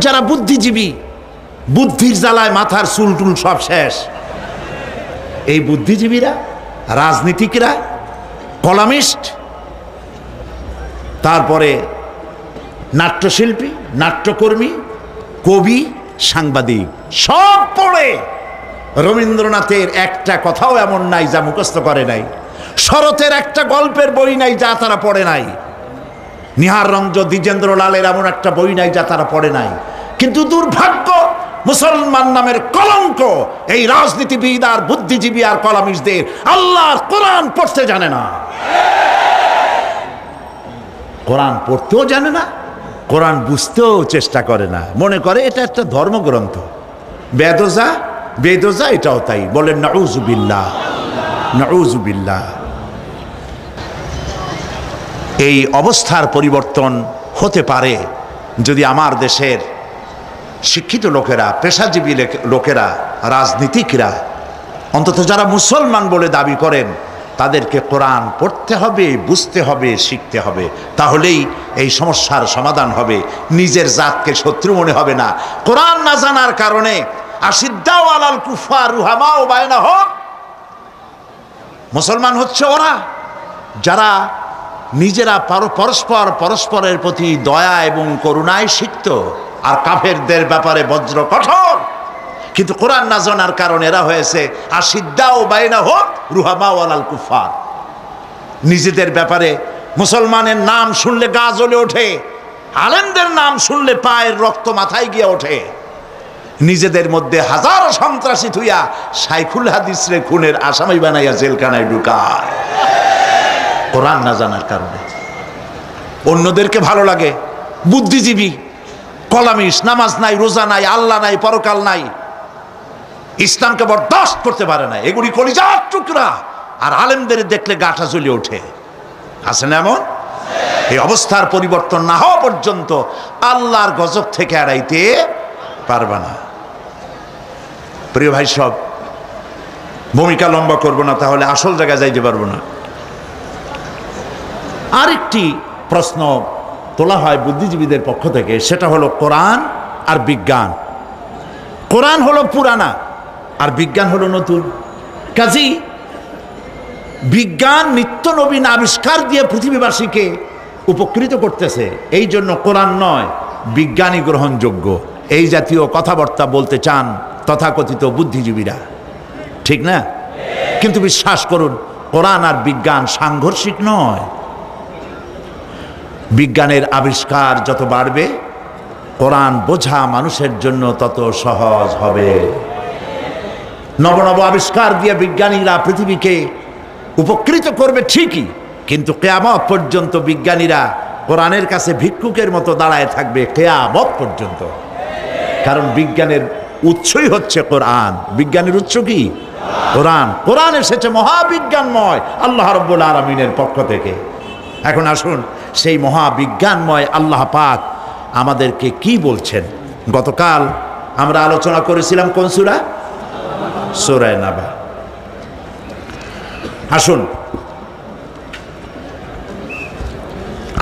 যারা বুদ্ধিজীবী, বুদ্ধির জ্বালায় মাথার চুল টুল সব শেষ, এই বুদ্ধিজীবীরা, রাজনীতিকরা, কলামিস্ট, তারপরে নাট্যশিল্পী, নাট্যকর্মী, কবি, সাংবাদিক সব পড়ে রবীন্দ্রনাথের একটা কথাও এমন নাই যা মুখস্থ করে নাই, শরতের একটা গল্পের বই নাই যা তারা পড়ে নাই, নিহার রঞ্জন দ্বিজেন্দ্রলালের এমন একটা বই নাই যা তারা পড়ে নাই। কিন্তু দুর্ভাগ্য, মুসলমান নামের কলঙ্ক এই রাজনীতিবিদ আর বুদ্ধিজীবী আর কলামিস্টদের আল্লাহর কোরআন পড়তে জানে না, কোরআন পড়তেও জানে না, কোরআন বুঝতেও চেষ্টা করে না, মনে করে এটা একটা ধর্মগ্রন্থ। বেদোজা বেদোজা এটাও তাই, বলেন নাউজুবিল্লাহ, নাউজুবিল্লাহ। এই অবস্থার পরিবর্তন হতে পারে যদি আমার দেশের শিক্ষিত লোকেরা, পেশাজীবী লোকেরা, রাজনীতিকরা, অন্তত যারা মুসলমান বলে দাবি করেন, তাদেরকে কোরআন পড়তে হবে, বুঝতে হবে, শিখতে হবে। তাহলেই এই সমস্যার সমাধান হবে, নিজের জাতকে শত্রু মনে হবে না। কোরআন না জানার কারণে আশিদ্দাউ আলাল কুফার রুহামাউ বাইনাহুম, মুসলমান হচ্ছে ওরা যারা নিজেরা পরস্পরের প্রতি দয়া এবং করুণায় শিখত, আর কাফেরদের ব্যাপারে বজ্র কঠোর। কিন্তু কোরআন না জানার কারণে এরা হয়েছে আশিদ্দাউ বাইনাহুম রুহামাউ আলাল কুফার। নিজেদের ব্যাপারে মুসলমানের নাম শুনলে গা জ্বলে ওঠে, আলেমদের নাম শুনলে পায়ের রক্ত মাথায় গিয়ে ওঠে, নিজেদের মধ্যে হাজারো সন্ত্রাসী থুইয়া শাইখুল হাদিসরে খুনের আসামি বানাইয়া জেলখানায় ঢুকায়, কোরআন না জানার কারণে। অন্যদেরকে ভালো লাগে, বুদ্ধিজীবী, কলামিস্ট, নামাজ নাই, রোজা নাই, আল্লাহ নাই, পরকাল নাই, ইসলামকে বরদাস্ত করতে পারে না, এগুলি কলিজার টুকরা, আর আলেমদের দেখলে গাটা জ্বলে ওঠে। আছে না এমন? এই অবস্থার পরিবর্তন না হওয়া পর্যন্ত আল্লাহর গজব থেকে এড়াইতে পারবে না। প্রিয় ভাই সব, ভূমিকা লম্বা করব না, তাহলে আসল জায়গায় যাইতে পারবো না। আরেকটি প্রশ্ন তোলা হয় বুদ্ধিজীবীদের পক্ষ থেকে, সেটা হলো কোরআন আর বিজ্ঞান। কোরআন হলো পুরানা আর বিজ্ঞান হলো নতুন। কাজী বিজ্ঞান নিত্য নবীন আবিষ্কার দিয়ে পৃথিবীবাসীকে উপকৃত করতেছে, এই জন্য কোরআন নয় বিজ্ঞানী গ্রহণযোগ্য, এই জাতীয় কথাবার্তা বলতে চান তথাকথিত বুদ্ধিজীবীরা, ঠিক না? কিন্তু বিশ্বাস করুন, কোরআন আর বিজ্ঞান সাংঘর্ষিক নয়। বিজ্ঞানের আবিষ্কার যত বাড়বে, কোরআন বোঝা মানুষের জন্য তত সহজ হবে। নব নব আবিষ্কার দিয়ে বিজ্ঞানীরা পৃথিবীকে উপকৃত করবে ঠিকই, কিন্তু কিয়ামত পর্যন্ত বিজ্ঞানীরা কোরআনের কাছে ভিক্ষুকের মতো দাঁড়ায় থাকবে কিয়ামত পর্যন্ত। কারণ বিজ্ঞানের উৎসই হচ্ছে কোরআন। বিজ্ঞানের উৎস কি? কোরআন। কোরআন এসেছে মহাবিজ্ঞানময় আল্লাহ রাব্বুল আলামিনের পক্ষ থেকে। এখন আসুন সেই মহাবিজ্ঞানময় আল্লাহ পাক আমাদেরকে কি বলছেন। গতকাল আমরা আলোচনা করেছিলাম কোন সূরা? সূরা নাবা। আসুন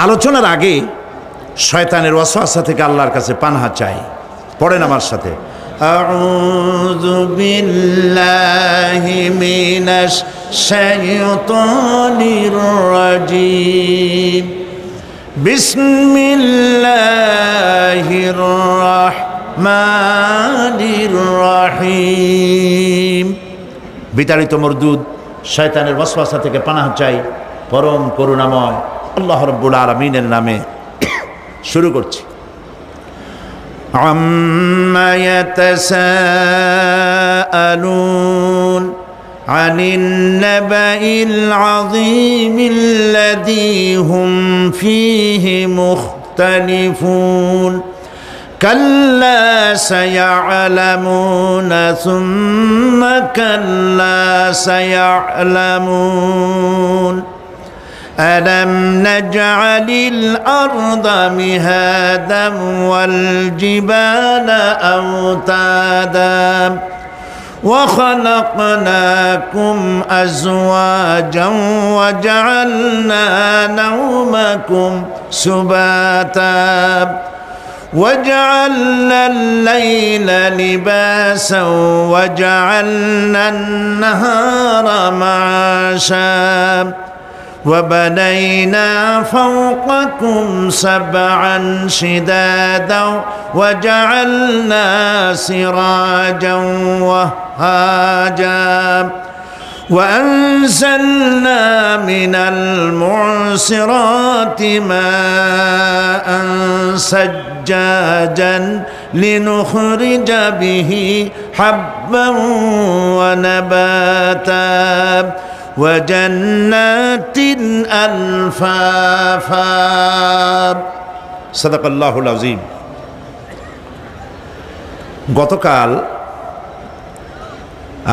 আলোচনার আগে শয়তানের ওয়াসওয়াসা থেকে আল্লাহর কাছে পানাহ চাই। পড়েন আমার সাথে, আউযু বিল্লাহি মিনাশ শাইতানির রাজীম, বিসমিল্লাহির রাহমানির রাহিম। বিতাড়িত মরদুদ শয়তানের ওয়াসওয়াসা থেকে পানাহ চাই পরম করুণাময় আল্লাহ রাব্বুল আলামিনের নামে। শুরু করছি। আম্মা ইয়াতাসাআলুন আনিন নাবাইল আযীমিল্লাযী হুম ফীহি মুখতালিফুন কাল্লা সায়া'লামুনা সুম্মা কাল্লা সায়া'লামুন ألم نجعل الأرض مهادا والجبال أوتادا وخلقناكم أزواجا وجعلنا نومكم سباتا وجعلنا الليل لباسا وجعلنا النهار معاشا وبنينا فوقكم سبعا شدادا وجعلنا سراجا وهاجا وأنزلنا من المعصرات ماء سجاجا لنخرج به حبا ونباتا وجنات ألفافا صدق الله العظيم গতকাল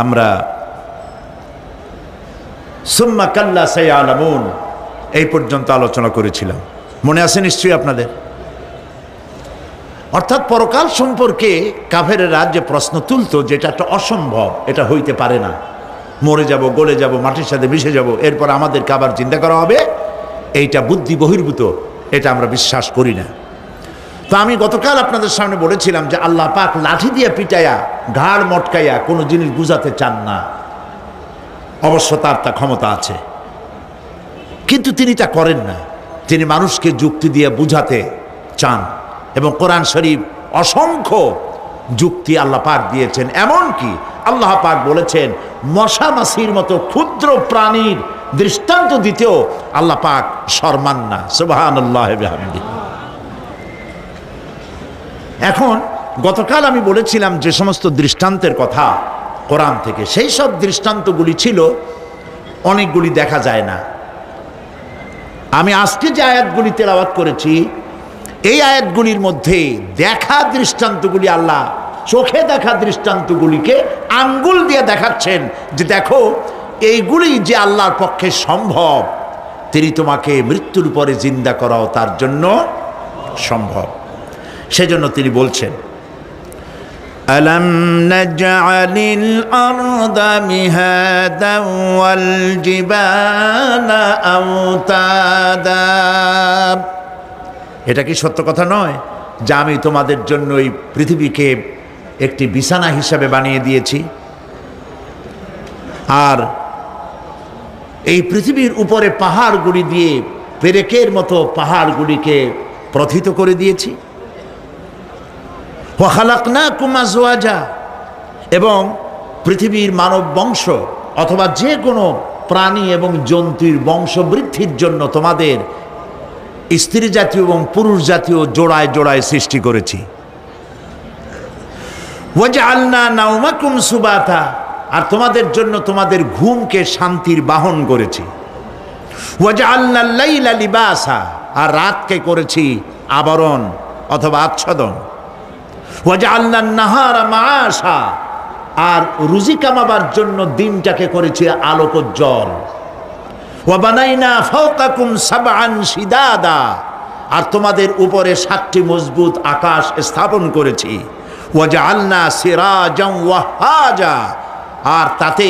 আমরা সুম্মা কাল্লা সায়ালামুন এই পর্যন্ত আলোচনা করেছিলাম, মনে আছে নিশ্চয়ই আপনাদের। অর্থাৎ পরকাল সম্পর্কে কাফেরেরা যে প্রশ্ন তুলতো, যেটা একটা অসম্ভব, এটা হইতে পারে না, মরে যাব, গলে যাব, মাটির সাথে মিশে যাব, এরপর আমাদেরকে আবার চিন্তা করা হবে, এইটা বুদ্ধি বহির্ভূত, এটা আমরা বিশ্বাস করি না। তো আমি গতকাল আপনাদের সামনে বলেছিলাম যে আল্লাহ পাক লাঠি দিয়ে পিটাইয়া, ঘাড় মটকাইয়া কোনো জিনিস বুঝাতে চান না। অবশ্য তার তা ক্ষমতা আছে, কিন্তু তিনি তা করেন না। তিনি মানুষকে যুক্তি দিয়ে বুঝাতে চান, এবং কোরআন শরীফ অসংখ্য যুক্তি আল্লাহ পাক দিয়েছেন। এমনকি আল্লাহ পাক বলেছেন মশা মাছির মতো ক্ষুদ্র প্রাণীর দৃষ্টান্ত দিতেও আল্লাহ পাক শরমান না। সুবহানাল্লাহ বিহামদিহি। এখন গতকাল আমি বলেছিলাম যে সমস্ত দৃষ্টান্তের কথা কোরআন থেকে, সেই সব দৃষ্টান্তগুলি ছিল অনেকগুলি দেখা যায় না। আমি আজকে যে আয়াতগুলি তেলাওয়াত করেছি, এই আয়াতগুলির মধ্যে দেখা দৃষ্টান্তগুলি, আল্লাহ চোখে দেখা দৃষ্টান্তগুলিকে আঙ্গুল দিয়ে দেখাচ্ছেন যে দেখো, এইগুলি যে আল্লাহর পক্ষে সম্ভব, তিনি তোমাকে মৃত্যুর পরে জিন্দা করাও তার জন্য সম্ভব। সেজন্য তিনি বলছেন ألم نجعل الأرض مهادا والجبال أوتادا। এটা কি সত্য কথা নয় যে আমি তোমাদের জন্য এই পৃথিবীকে একটি বিছানা হিসাবে বানিয়ে দিয়েছি, আর এই পৃথিবীর উপরে পাহাড়গুলি দিয়ে পেরেকের মতো পাহাড়গুলিকে প্রথিত করে দিয়েছি। ওয়াখালাকনাকুম আজওয়াজা, এবং পৃথিবীর মানব বংশ অথবা যে কোনো প্রাণী এবং জন্তুর বংশ বৃদ্ধির জন্য তোমাদের স্ত্রী জাতীয় এবং পুরুষ জাতীয় জোড়ায় জোড়ায় সৃষ্টি করেছি। ওয়াজআলনা নাওমাকুম সুবাতা, আর তোমাদের জন্য তোমাদের ঘুমকে শান্তির বাহন করেছি। ওয়াজআলনা লাইলা লিবাসা, আর রাতকে করেছি আবরণ অথবা আচ্ছাদন। ওয়াজআলনা নাহারা মাআশা, আর রুজি কামাবার জন্য দিনটাকে করেছি আলোকোজ্জ্বল। ওয়া বানাইনা ফাওকাকুম সাবআন শিদাদা, আর তোমাদের উপরে 7টি মজবুত আকাশ স্থাপন করেছি। ওয়াজআলনা সিরাজান ওয়াহাজা, আর তাতে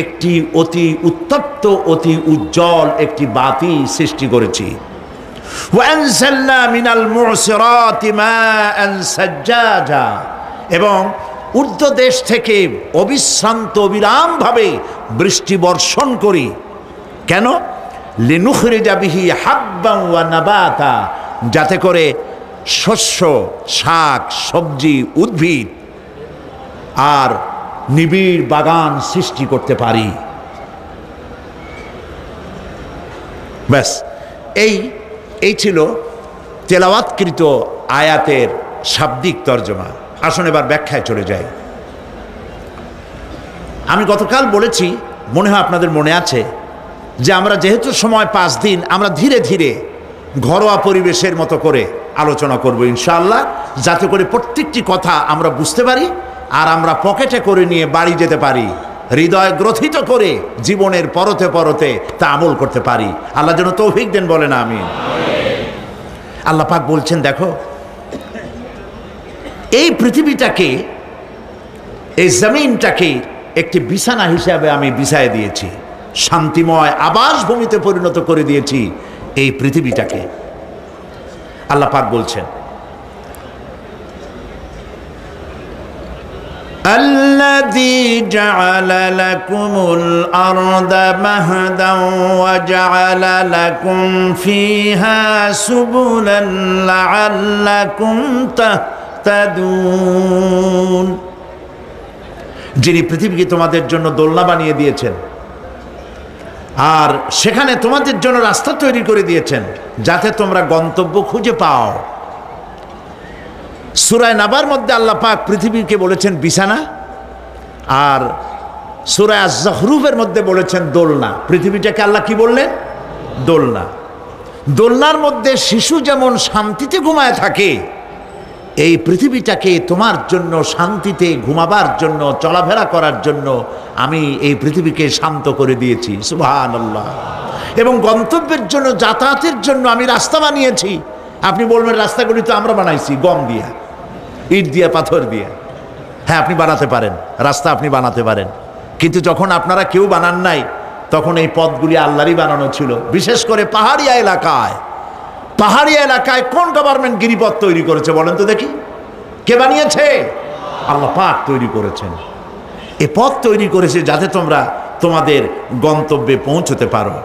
একটি অতি উত্তপ্ত, অতি উজ্জ্বল একটি বাতি সৃষ্টি করেছি। وأنزلنا من المعصرات ماء سجاجا, এবং ঊর্ধ্বদেশ থেকে অবিশ্রান্ত অবিরামভাবে বৃষ্টি বর্ষণ করি। কেন? লিনুখরিজা বিহি হাব্বান ওয়া নাবাতা, যাতে করে শস্য, শাক, সবজি, উদ্ভিদ আর নিবিড় বাগান সৃষ্টি করতে পারি। ব্যাস, এই ছিল তেলাওয়াতকৃত আয়াতের শাব্দিক তর্জমা। আসুন এবার ব্যাখ্যায় চলে যাই। আমি গতকাল বলেছি, মনে হয় আপনাদের মনে আছে, যে আমরা যেহেতু সময় 5 দিন, আমরা ধীরে ধীরে ঘরোয়া পরিবেশের মতো করে আলোচনা করব ইনশাআল্লাহ, যাতে করে প্রত্যেকটি কথা আমরা বুঝতে পারি আর আমরা পকেটে করে নিয়ে বাড়ি যেতে পারি, হৃদয় গ্রথিত করে জীবনের পরতে পরতে তা আমল করতে পারি। আল্লাহ যেন তৌফিক দেন, বলেন আমিন। আল্লাহ পাক বলছেন, দেখো এই পৃথিবীটাকে, এই জমিনটাকে একটি বিছানা হিসাবে আমি বিছায় দিয়েছি, শান্তিময় আবাস ভূমিতে পরিণত করে দিয়েছি এই পৃথিবীটাকে। আল্লাহ পাক বলছেন الذي جعل لكم الأرض مهدا وجعل لكم فيها سبلا لعلكم تهتدون যিনি পৃথিবীকে তোমাদের জন্য দোলনা বানিয়ে দিয়েছেন আর সেখানে তোমাদের জন্য রাস্তা তৈরি করে দিয়েছেন যাতে তোমরা গন্তব্য খুঁজে পাও। সূরা নাবার মধ্যে আল্লাহ পাক পৃথিবীকে বলেছেন বিছানা, আর সূরা আয-যুখরুফের মধ্যে বলেছেন দোলনা। পৃথিবীটাকে আল্লাহ কি বললেন? দোলনা। দোলনার মধ্যে শিশু যেমন শান্তিতে ঘুমায় থাকে, এই পৃথিবীটাকে তোমার জন্য শান্তিতে ঘুমাবার জন্য, চলাফেরা করার জন্য আমি এই পৃথিবীকে শান্ত করে দিয়েছি। সুবহানাল্লাহ। এবং গন্তব্যের জন্য, যাতায়াতের জন্য আমি রাস্তা বানিয়েছি। আপনি বলবেন রাস্তাগুলি তো আমরা বানাইছি গম দিয়া, ইট দিয়া, পাথর দিয়া। হ্যাঁ, আপনি বানাতে পারেন, রাস্তা আপনি বানাতে পারেন, কিন্তু যখন আপনারা কেউ বানান নাই তখন এই পথগুলি আল্লাহরই বানানো ছিল। বিশেষ করে পাহাড়িয়া এলাকায়, পাহাড়িয়া এলাকায় কোন গভর্নমেন্ট গিরিপথ তৈরি করেছে বলেন তো দেখি? কে বানিয়েছে? আল্লাহ পাক তৈরি করেছেন। এ পথ তৈরি করেছে যাতে তোমরা তোমাদের গন্তব্যে পৌঁছতে পারো।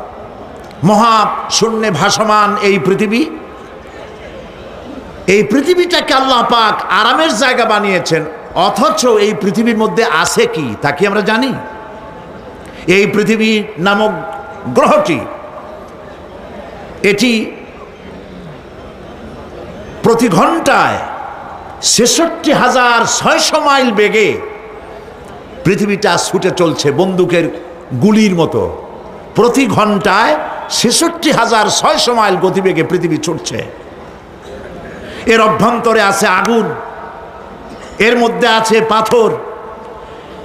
মহা শূন্যে ভাসমান এই পৃথিবী, এই পৃথিবীটাকে আল্লাহ পাক আরামের জায়গা বানিয়েছেন, অথচ এই পৃথিবীর মধ্যে আছে কি তা কি আমরা জানি? এই পৃথিবী নামক গ্রহটি, এটি প্রতি ঘন্টায় ৬৬,৬০০ মাইল বেগে পৃথিবীটা ছুটে চলছে বন্দুকের গুলির মতো। প্রতি ঘন্টায় ৬৬,৬০০ মাইল গতিবেগে পৃথিবী ছুটছে। এর অভ্যন্তরে আছে আগুন, এর মধ্যে আছে পাথর।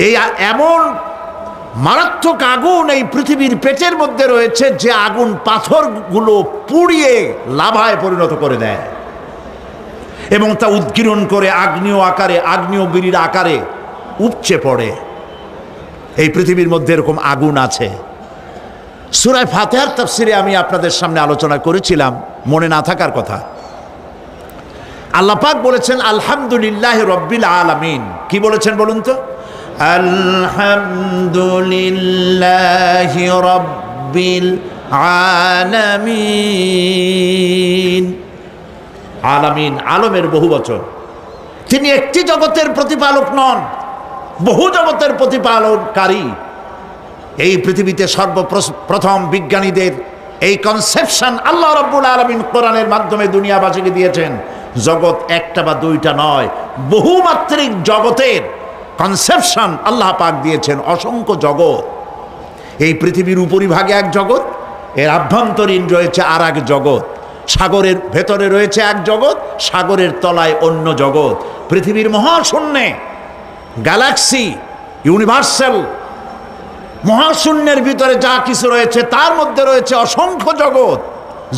এই এমন মারাত্মক আগুন এই পৃথিবীর পেটের মধ্যে রয়েছে যে আগুন পাথরগুলো পুড়িয়ে লাভায় পরিণত করে দেয় এবং তা উদ্গীরণ করে আগ্নেয় আকারে, আগ্নেয়গিরির আকারে উপচে পড়ে। এই পৃথিবীর মধ্যে এরকম আগুন আছে। সূরা ফাতিহার তাফসিরে আমি আপনাদের সামনে আলোচনা করেছিলাম, মনে না থাকার কথা। আল্লাহ পাক বলেছেন আলহামদুলিল্লাহি রাব্বিল আলামিন। কি বলেছেন বলুন তো? আলহামদুলিল্লাহি রাব্বিল আলামিন। আলামিন, আলমের বহু বচন। তিনি একটি জগতের প্রতিপালক নন, বহু জগতের প্রতিপালনকারী। এই পৃথিবীতে সর্বপ্রথম বিজ্ঞানীদের এই কনসেপশন আল্লাহ রাব্বুল আলামিন কোরআনের মাধ্যমে দুনিয়াবাসীকে দিয়েছেন। জগৎ একটা বা দুইটা নয়, বহুমাত্রিক জগতের কনসেপশন আল্লাহ পাক দিয়েছেন, অসংখ্য জগৎ। এই পৃথিবীর উপরিভাগে এক জগৎ, এর আভ্যন্তরীণ রয়েছে আর এক জগৎ। সাগরের ভেতরে রয়েছে এক জগৎ, সাগরের তলায় অন্য জগৎ। পৃথিবীর মহাশূন্যে, গ্যালাক্সি, ইউনিভার্সাল মহাশূন্যের ভিতরে যা কিছু রয়েছে তার মধ্যে রয়েছে অসংখ্য জগৎ।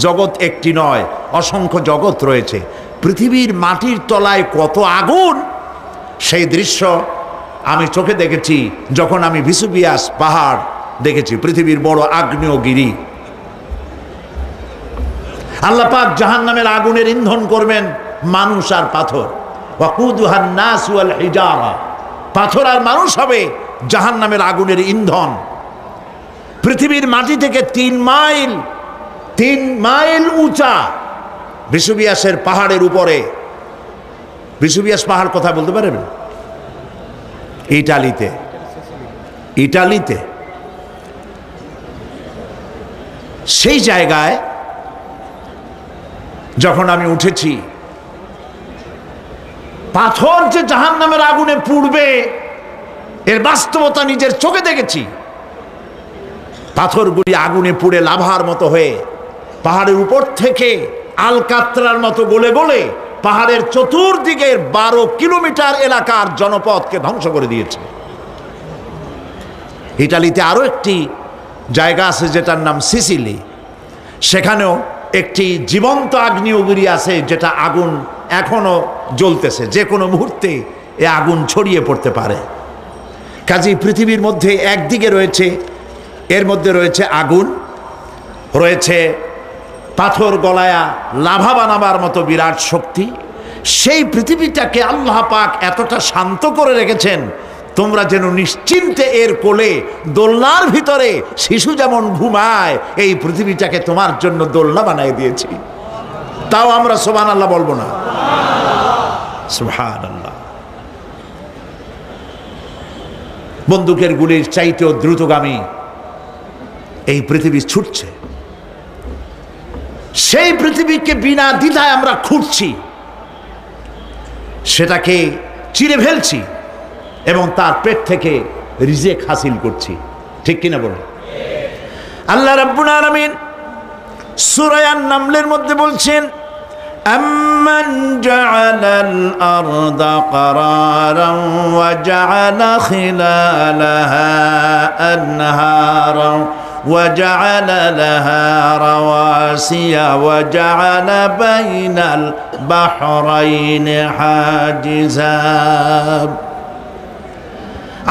জগৎ একটি নয়, অসংখ্য জগৎ রয়েছে। পৃথিবীর মাটির তলায় কত আগুন, সেই দৃশ্য আমি চোখে দেখেছি যখন আমি ভেসুভিয়াস পাহাড় দেখেছি, পৃথিবীর বড় আগ্নেয়গিরি। আল্লাহ পাক জাহান্নামের আগুনের ইন্ধন করবেন মানুষ আর পাথর। ওয়াকুদুহান নাস ওয়াল হিজারা, পাথর আর মানুষ হবে জাহান্নামের আগুনের ইন্ধন। পৃথিবীর মাটি থেকে ৩ মাইল উঁচা ভেসুভিয়াসের পাহাড়ের উপরে। ভেসুভিয়াস পাহাড় কথা বলতে পারবেন? ইটালিতে, ইটালিতে। সেই জায়গায় যখন আমি উঠেছি, পাথর যে জাহান্নামের আগুনে পুড়বে এর বাস্তবতা নিজের চোখে দেখেছি। পাথরগুলি আগুনে পুড়ে লাভার মতো হয়ে পাহাড়ের উপর থেকে আলকাতরার মতো গলে গলে পাহাড়ের চতুর্দিকের 12 কিলোমিটার এলাকার জনপদকে ধ্বংস করে দিয়েছে। ইটালিতে আরো একটি জায়গা আছে যেটার নাম সিসিলি। সেখানেও একটি জীবন্ত আগ্নেয়গিরি আছে, যেটা আগুন এখনো জ্বলতেছে, যে কোনো মুহূর্তে এ আগুন ছড়িয়ে পড়তে পারে। কাজেই পৃথিবীর মধ্যে একদিকে রয়েছে, এর মধ্যে রয়েছে আগুন, রয়েছে পাথর গলায়া লাভা বানাবার মতো বিরাট শক্তি। সেই পৃথিবীটাকে আল্লাহ পাক এতটা শান্ত করে রেখেছেন, তোমরা যেন নিশ্চিন্তে এর কোলে দোলনার ভিতরে শিশু যেমন ঘুমায়, এই পৃথিবীটাকে তোমার জন্য দোলনা বানিয়ে দিয়েছি। তাও আমরা সুবহানাল্লাহ বলবো না? সুবহানাল্লাহ। বন্দুকের গুলির চাইতেও দ্রুতগামী এই পৃথিবী ছুটছে। সেই পৃথিবীকে বিনা দ্বিধায় আমরা খুঁজছি, সেটাকে চিরে ফেলছি এবং তার পেট থেকে রিজেক হাসিল করছি। ঠিক কিনা বলুন? আল্লাহ রাব্বুল আলামিন সূরা আন-নামলের মধ্যে বলছেন, আম্মান জাআলাল আরদা ক্বারারান ওয়া জাআলা খিলালাহা আনহারান ওয়া জাআলা লাহা রাওয়াসিয়া ওয়া জাআলা বাইনাল বাহরাইনি হাজিজা।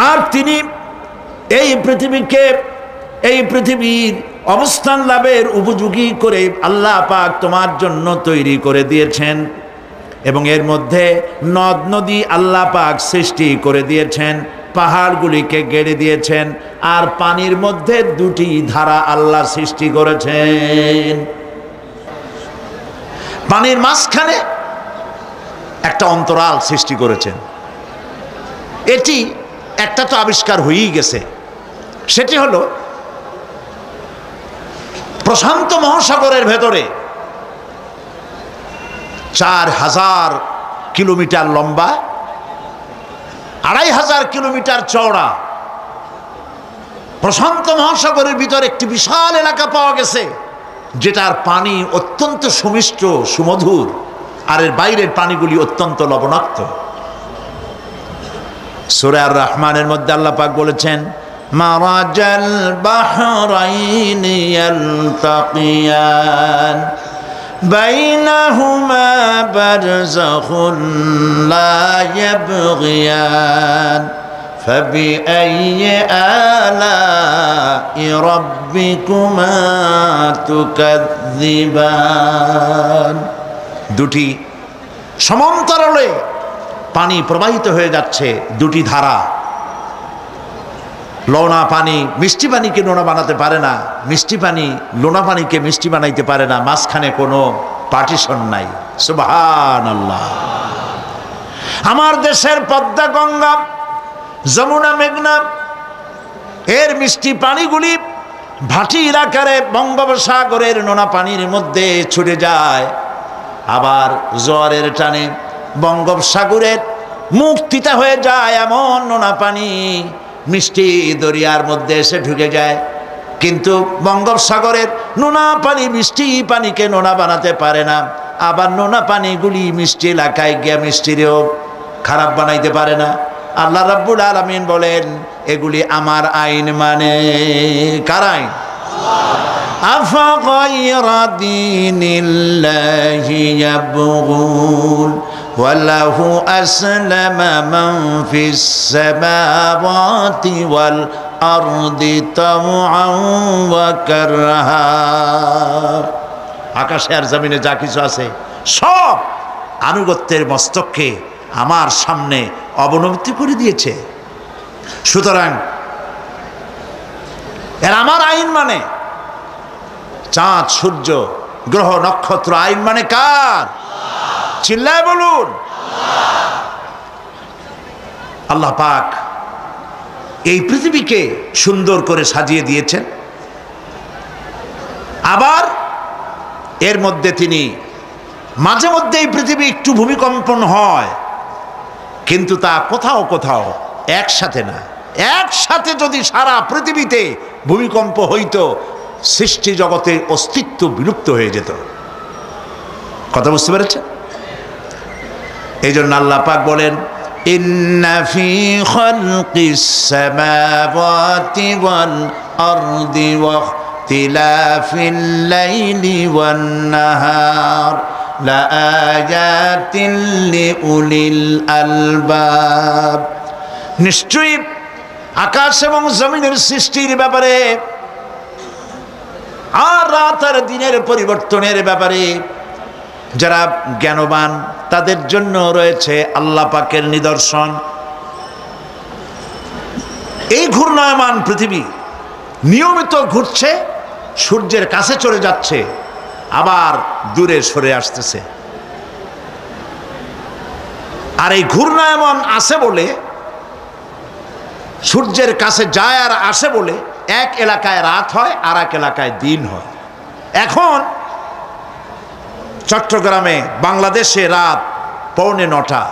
আর তিনি এই পৃথিবীর অবস্থান লাভের উপযোগী করে আল্লাহ পাক তোমার জন্য তৈরি করে দিয়েছেন এবং এর মধ্যে নদ নদী আল্লাহ পাক সৃষ্টি করে দিয়েছেন, পাহাড়গুলিকে গেড়ে দিয়েছেন, আর পানির মধ্যে দুটি ধারা আল্লাহ সৃষ্টি করেছেন। পানির মাঝখানে একটা অন্তরাল সৃষ্টি করেছেন। এটি একটা তো আবিষ্কার হয়েই গেছে, সেটি হলো প্রশান্ত মহাসাগরের ভেতরে 4000 কিলোমিটার লম্বা, 2500 কিলোমিটার চওড়া প্রশান্ত মহাসাগরের ভিতরে একটি বিশাল এলাকা পাওয়া গেছে, যেটার পানি অত্যন্ত সুমিষ্ট সুমধুর, আর এর বাইরের পানিগুলি অত্যন্ত লবণাক্ত। সূরা আর রহমানের মধ্যে আল্লাহ পাক বলেছেন, মারাজাল বাহরাইনি ইয়ালতাকিয়ান বাইনাহুমা বারযাখুন লা ইয়াবগিয়ান ফাবিআইয়ি আলাই রাব্বিকুমা তুকাযযিবান। দুটি সমান্তরালে পানি প্রবাহিত হয়ে যাচ্ছে, দুটি ধারা। লোনা পানি মিষ্টি পানিকে লোনা বানাতে পারে না, মিষ্টি পানি লোনা পানিকে মিষ্টি বানাইতে পারে না, মাঝখানে কোনো পার্টিশন নাই। সুবহানাল্লাহ। আমার দেশের পদ্মা, গঙ্গা, যমুনা, মেঘনা এর মিষ্টি পানিগুলি ভাটি এলাকারে বঙ্গোপসাগরের নোনা পানির মধ্যে ছুটে যায়, আবার জোয়ারের টানে বঙ্গোপসাগরের মুখ তিতা হয়ে যায়, এমন নোনা পানি মিষ্টি দরিয়ার মধ্যে এসে ঢুকে যায়। কিন্তু বঙ্গোপসাগরের নোনা পানি মিষ্টি পানিকে নোনা বানাতে পারে না, আবার নোনা পানিগুলি মিষ্টি এলাকায় গিয়া মিষ্টিরেও খারাপ বানাইতে পারে না। আল্লাহ রাব্বুল আলামিন বলেন, এগুলি আমার আইন। মানে কার আইন? আফাগায়রা দীনিল্লাহি ইয়াবগুন ওয়ালাহু আসলামা মান ফিস সামাওয়াতি ওয়াল আরদি তাওআন ওয়া কারহা। আকাশে আর জমিনে যা কিছু আছে সব আনুগত্যের মস্তককে আমার সামনে অবনতি করে দিয়েছে। সুতরাং এর আমার আইন মানে, চাঁদ, সূর্য, গ্রহ, নক্ষত্র আইন মানে কার? চিল্লায় বলুন। আল্লাহ পাক এই পৃথিবীকে সুন্দর করে সাজিয়ে দিয়েছেন, আবার এর মধ্যে তিনি মাঝে মধ্যে এই পৃথিবী একটু ভূমিকম্পন হয়, কিন্তু তা কোথাও কোথাও একসাথে না। একসাথে যদি সারা পৃথিবীতে ভূমিকম্প হইতো, সৃষ্টি জগতের অস্তিত্ব বিলুপ্ত হয়ে যেত। কথা বুঝতে পেরেছেন? এই জন্য আল্লাহ পাক বলেন, ইন্না ফি খালকিস সামাওয়াতি ওয়াল আরদি ওয়া ইখতিলাফিল লাইলি ওয়ান নাহার লাআয়াতিন লিউলিল আলবাব। নিশ্চয়ই আকাশ এবং জমিনের সৃষ্টির ব্যাপারে আর রাত আর দিনের পরিবর্তনের ব্যাপারে যারা জ্ঞানবান, তাদের জন্য রয়েছে আল্লাহ পাকের নিদর্শন। এই ঘূর্ণায়মান পৃথিবী নিয়মিত ঘুরছে, সূর্যের কাছে চলে যাচ্ছে, আবার দূরে সরে আসতেছে। আর এই ঘূর্ণায়মান আসে বলে, সূর্যের কাছে যায় আর আসে বলে এক এলাকায় রাত হয় আর এক এলাকায় দিন হয়। এখন চট্টগ্রামে বাংলাদেশে রাত 8:45,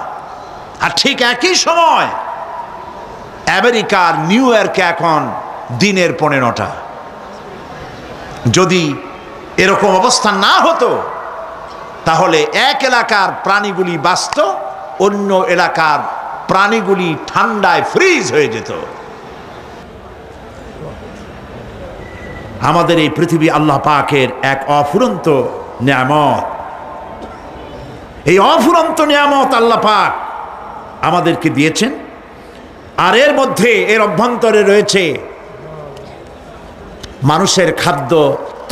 আর ঠিক একই সময় আমেরিকার নিউ ইয়র্কে এখন দিনের 9:15। যদি এরকম অবস্থা না হতো তাহলে এক এলাকার প্রাণীগুলি বাঁচত, অন্য এলাকার প্রাণীগুলি ঠান্ডায় ফ্রিজ হয়ে যেত। আমাদের এই পৃথিবী আল্লাহ পাকের এক অফুরন্ত নিয়ামত। এই অফুরন্ত নিয়ামত আল্লাহ পাক আমাদেরকে দিয়েছেন, আর এর মধ্যে এর অভ্যন্তরে রয়েছে মানুষের খাদ্য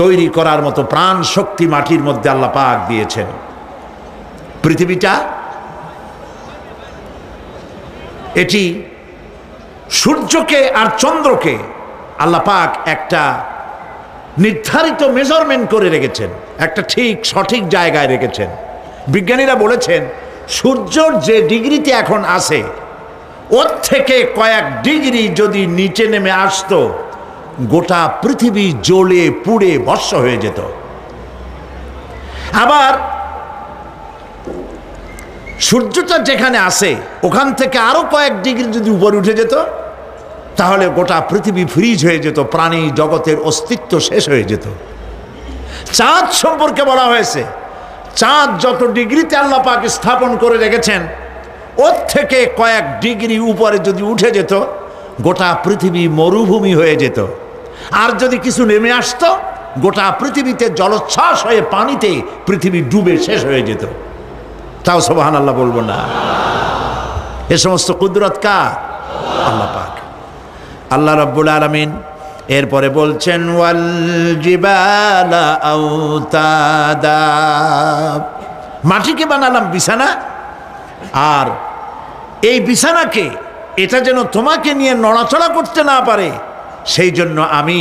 তৈরি করার মতো প্রাণ শক্তি মাটির মধ্যে আল্লাহ পাক দিয়েছেন। পৃথিবীটা এটি সূর্যকে আর চন্দ্রকে আল্লাহ পাক একটা নির্ধারিত মেজারমেন্ট করে রেখেছেন, একটা ঠিক সঠিক জায়গায় রেখেছেন। বিজ্ঞানীরা বলেছেন সূর্যর যে ডিগ্রিতে এখন আছে ওর থেকে কয়েক ডিগ্রি যদি নিচে নেমে আসতো, গোটা পৃথিবী জ্বলে পুড়ে ভস্ম হয়ে যেত। আবার সূর্যটা যেখানে আছে ওখান থেকে আরো কয়েক ডিগ্রি যদি উপরে উঠে যেত, তাহলে গোটা পৃথিবী ফ্রিজ হয়ে যেত, প্রাণী জগতের অস্তিত্ব শেষ হয়ে যেত। চাঁদ সম্পর্কে বলা হয়েছে চাঁদ যত ডিগ্রিতে আল্লাহ পাক স্থাপন করে রেখেছেন ওর থেকে কয়েক ডিগ্রি উপরে যদি উঠে যেত, গোটা পৃথিবী মরুভূমি হয়ে যেত। আর যদি কিছু নেমে আসতো, গোটা পৃথিবীতে জলোচ্ছ্বাস হয়ে পানিতে পৃথিবী ডুবে শেষ হয়ে যেত। তাও সুবহানাল্লাহ বলবো না? এ সমস্ত কুদরত কার? আল্লাহ পাক। আল্লাহ রাব্বুল আলামিন এরপরে বলছেন ওয়াল জিবালা আওতাদা, মাটিকে বানালাম বিছানা, আর এই বিছানাকে এটা যেন তোমাকে নিয়ে নড়াচড়া করতে না পারে সেই জন্য আমি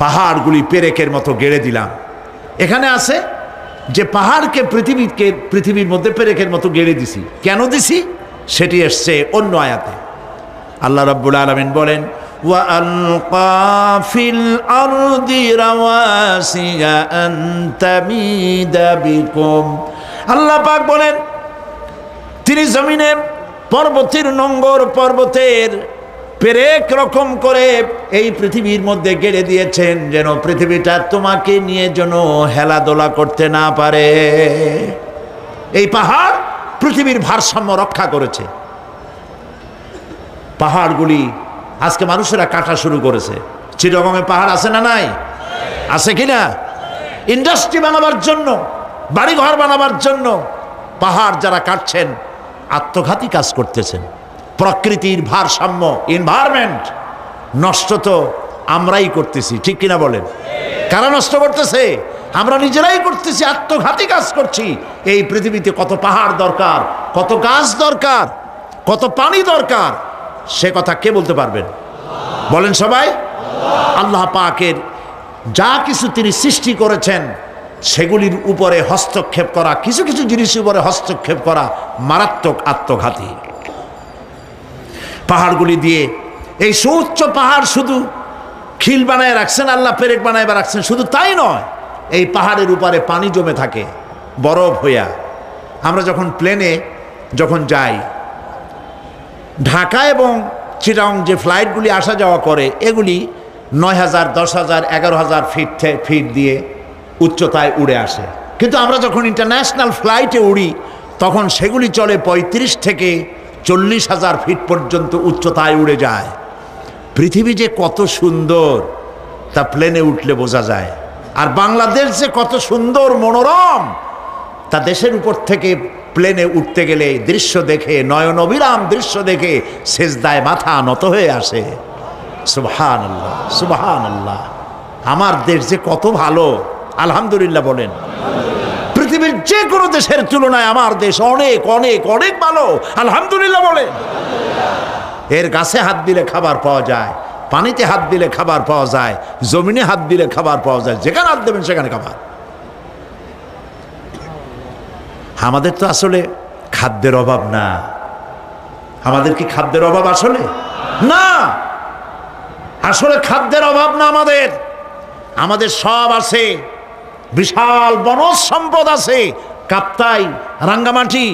পাহাড়গুলি পেরেকের মতো গেড়ে দিলাম। এখানে আছে যে পাহাড়কে পৃথিবীর মধ্যে পেরেকের মতো গেড়ে দিছি। কেন দিছি সেটি এসছে অন্য আয়াতে। আল্লাহ রাব্বুল আলামিন বলেন وَأَلْقَى فِي الْأَرْضِ رَوَاسِيَ أَن تَمِيدَ بِكُمْ, আল্লাহ পাক বলেন তিনি জমিনে পর্বতের নোঙ্গর, পর্বতের পেরেক রকম করে এই পৃথিবীর মধ্যে গেড়ে দিয়েছেন যেন পৃথিবীটা তোমাকে নিয়ে যেন হেলাদোলা করতে না পারে। এই পাহাড় পৃথিবীর ভারসাম্য রক্ষা করেছে। পাহাড়গুলি আজকে মানুষেরা কাটা শুরু করেছে। চিটাগংয়ে পাহাড় আছে না নাই? আছে কিনা? ইন্ডাস্ট্রি বানাবার জন্য, বাড়িঘর বানাবার জন্য পাহাড় যারা কাটছেন আত্মঘাতী কাজ করতেছেন। প্রকৃতির ভারসাম্য, এনভায়রনমেন্ট নষ্ট তো আমরাই করতেছি, ঠিক কিনা বলেন? কারা নষ্ট করতেছে? আমরা নিজেরাই করতেছি, আত্মঘাতী কাজ করছি। এই পৃথিবীতে কত পাহাড় দরকার, কত গাছ দরকার, কত পানি দরকার, সে কথা কে বলতে পারবেন? বলেন সবাই। আল্লাহ পাকের যা কিছু তিনি সৃষ্টি করেছেন সেগুলির উপরে হস্তক্ষেপ করা, কিছু কিছু জিনিসের উপরে হস্তক্ষেপ করা মারাত্মক আত্মঘাতী। পাহাড়গুলি দিয়ে এই সুউচ্চ পাহাড় শুধু খিল বানায় রাখছেন আল্লাহ, পেরেক বানায় রাখছেন, শুধু তাই নয়, এই পাহাড়ের উপরে পানি জমে থাকে বরফ হইয়া। আমরা যখন প্লেনে যখন যাই, ঢাকা এবং চিটাগং যে ফ্লাইটগুলি আসা যাওয়া করে এগুলি 9,000, 10,000, 11,000 ফিট দিয়ে উচ্চতায় উড়ে আসে। কিন্তু আমরা যখন ইন্টারন্যাশনাল ফ্লাইটে উড়ি তখন সেগুলি চলে 35 থেকে 40,000 ফিট পর্যন্ত উচ্চতায় উড়ে যায়। পৃথিবী যে কত সুন্দর তা প্লেনে উঠলে বোঝা যায়। আর বাংলাদেশ যে কত সুন্দর মনোরম তা দেশের উপর থেকে প্লেনে উঠতে গেলে দৃশ্য দেখে, নয়ন অবিরাম দৃশ্য দেখে সেজদায় মাথা নত হয়ে আসে। সুবহানাল্লাহ, সুবহানাল্লাহ। আমার দেশ যে কত ভালো, আলহামদুলিল্লাহ বলেন। পৃথিবীর যে কোনো দেশের তুলনায় আমার দেশ অনেক অনেক অনেক ভালো, আলহামদুলিল্লাহ বলেন। এর গাছে হাত দিলে খাবার পাওয়া যায়, পানিতে হাত দিলে খাবার পাওয়া যায়, জমিনে হাত দিলে খাবার পাওয়া যায়, যেখানে হাত দেবেন সেখানে খাবার। আমাদের তো আসলে খাদ্যের অভাব না। আমাদের কি খাদ্যের অভাব আসলে? না, আসলে খাদ্যের অভাব না। আমাদের সব আছে, বিশাল বনজ সম্পদ আছে। কাপ্তাই, রাঙ্গামাটি,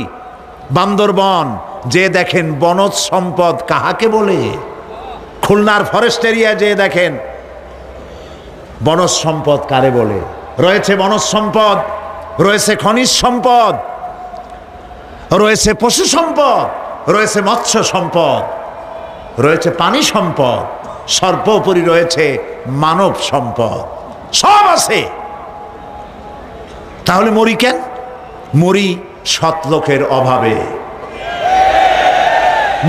বান্দরবন যে দেখেন বনজ সম্পদ কাহাকে বলে। খুলনার ফরেস্ট এরিয়া যে দেখেন বনজ সম্পদ কারে বলে। রয়েছে বনজ সম্পদ, রয়েছে খনিজ সম্পদ, রয়েছে পশু সম্পদ, রয়েছে মৎস্য সম্পদ, রয়েছে পানি সম্পদ, সর্বোপরি রয়েছে মানব সম্পদ। সব আছে। তাহলে মরি কেন? মরি সৎ লোকের অভাবে,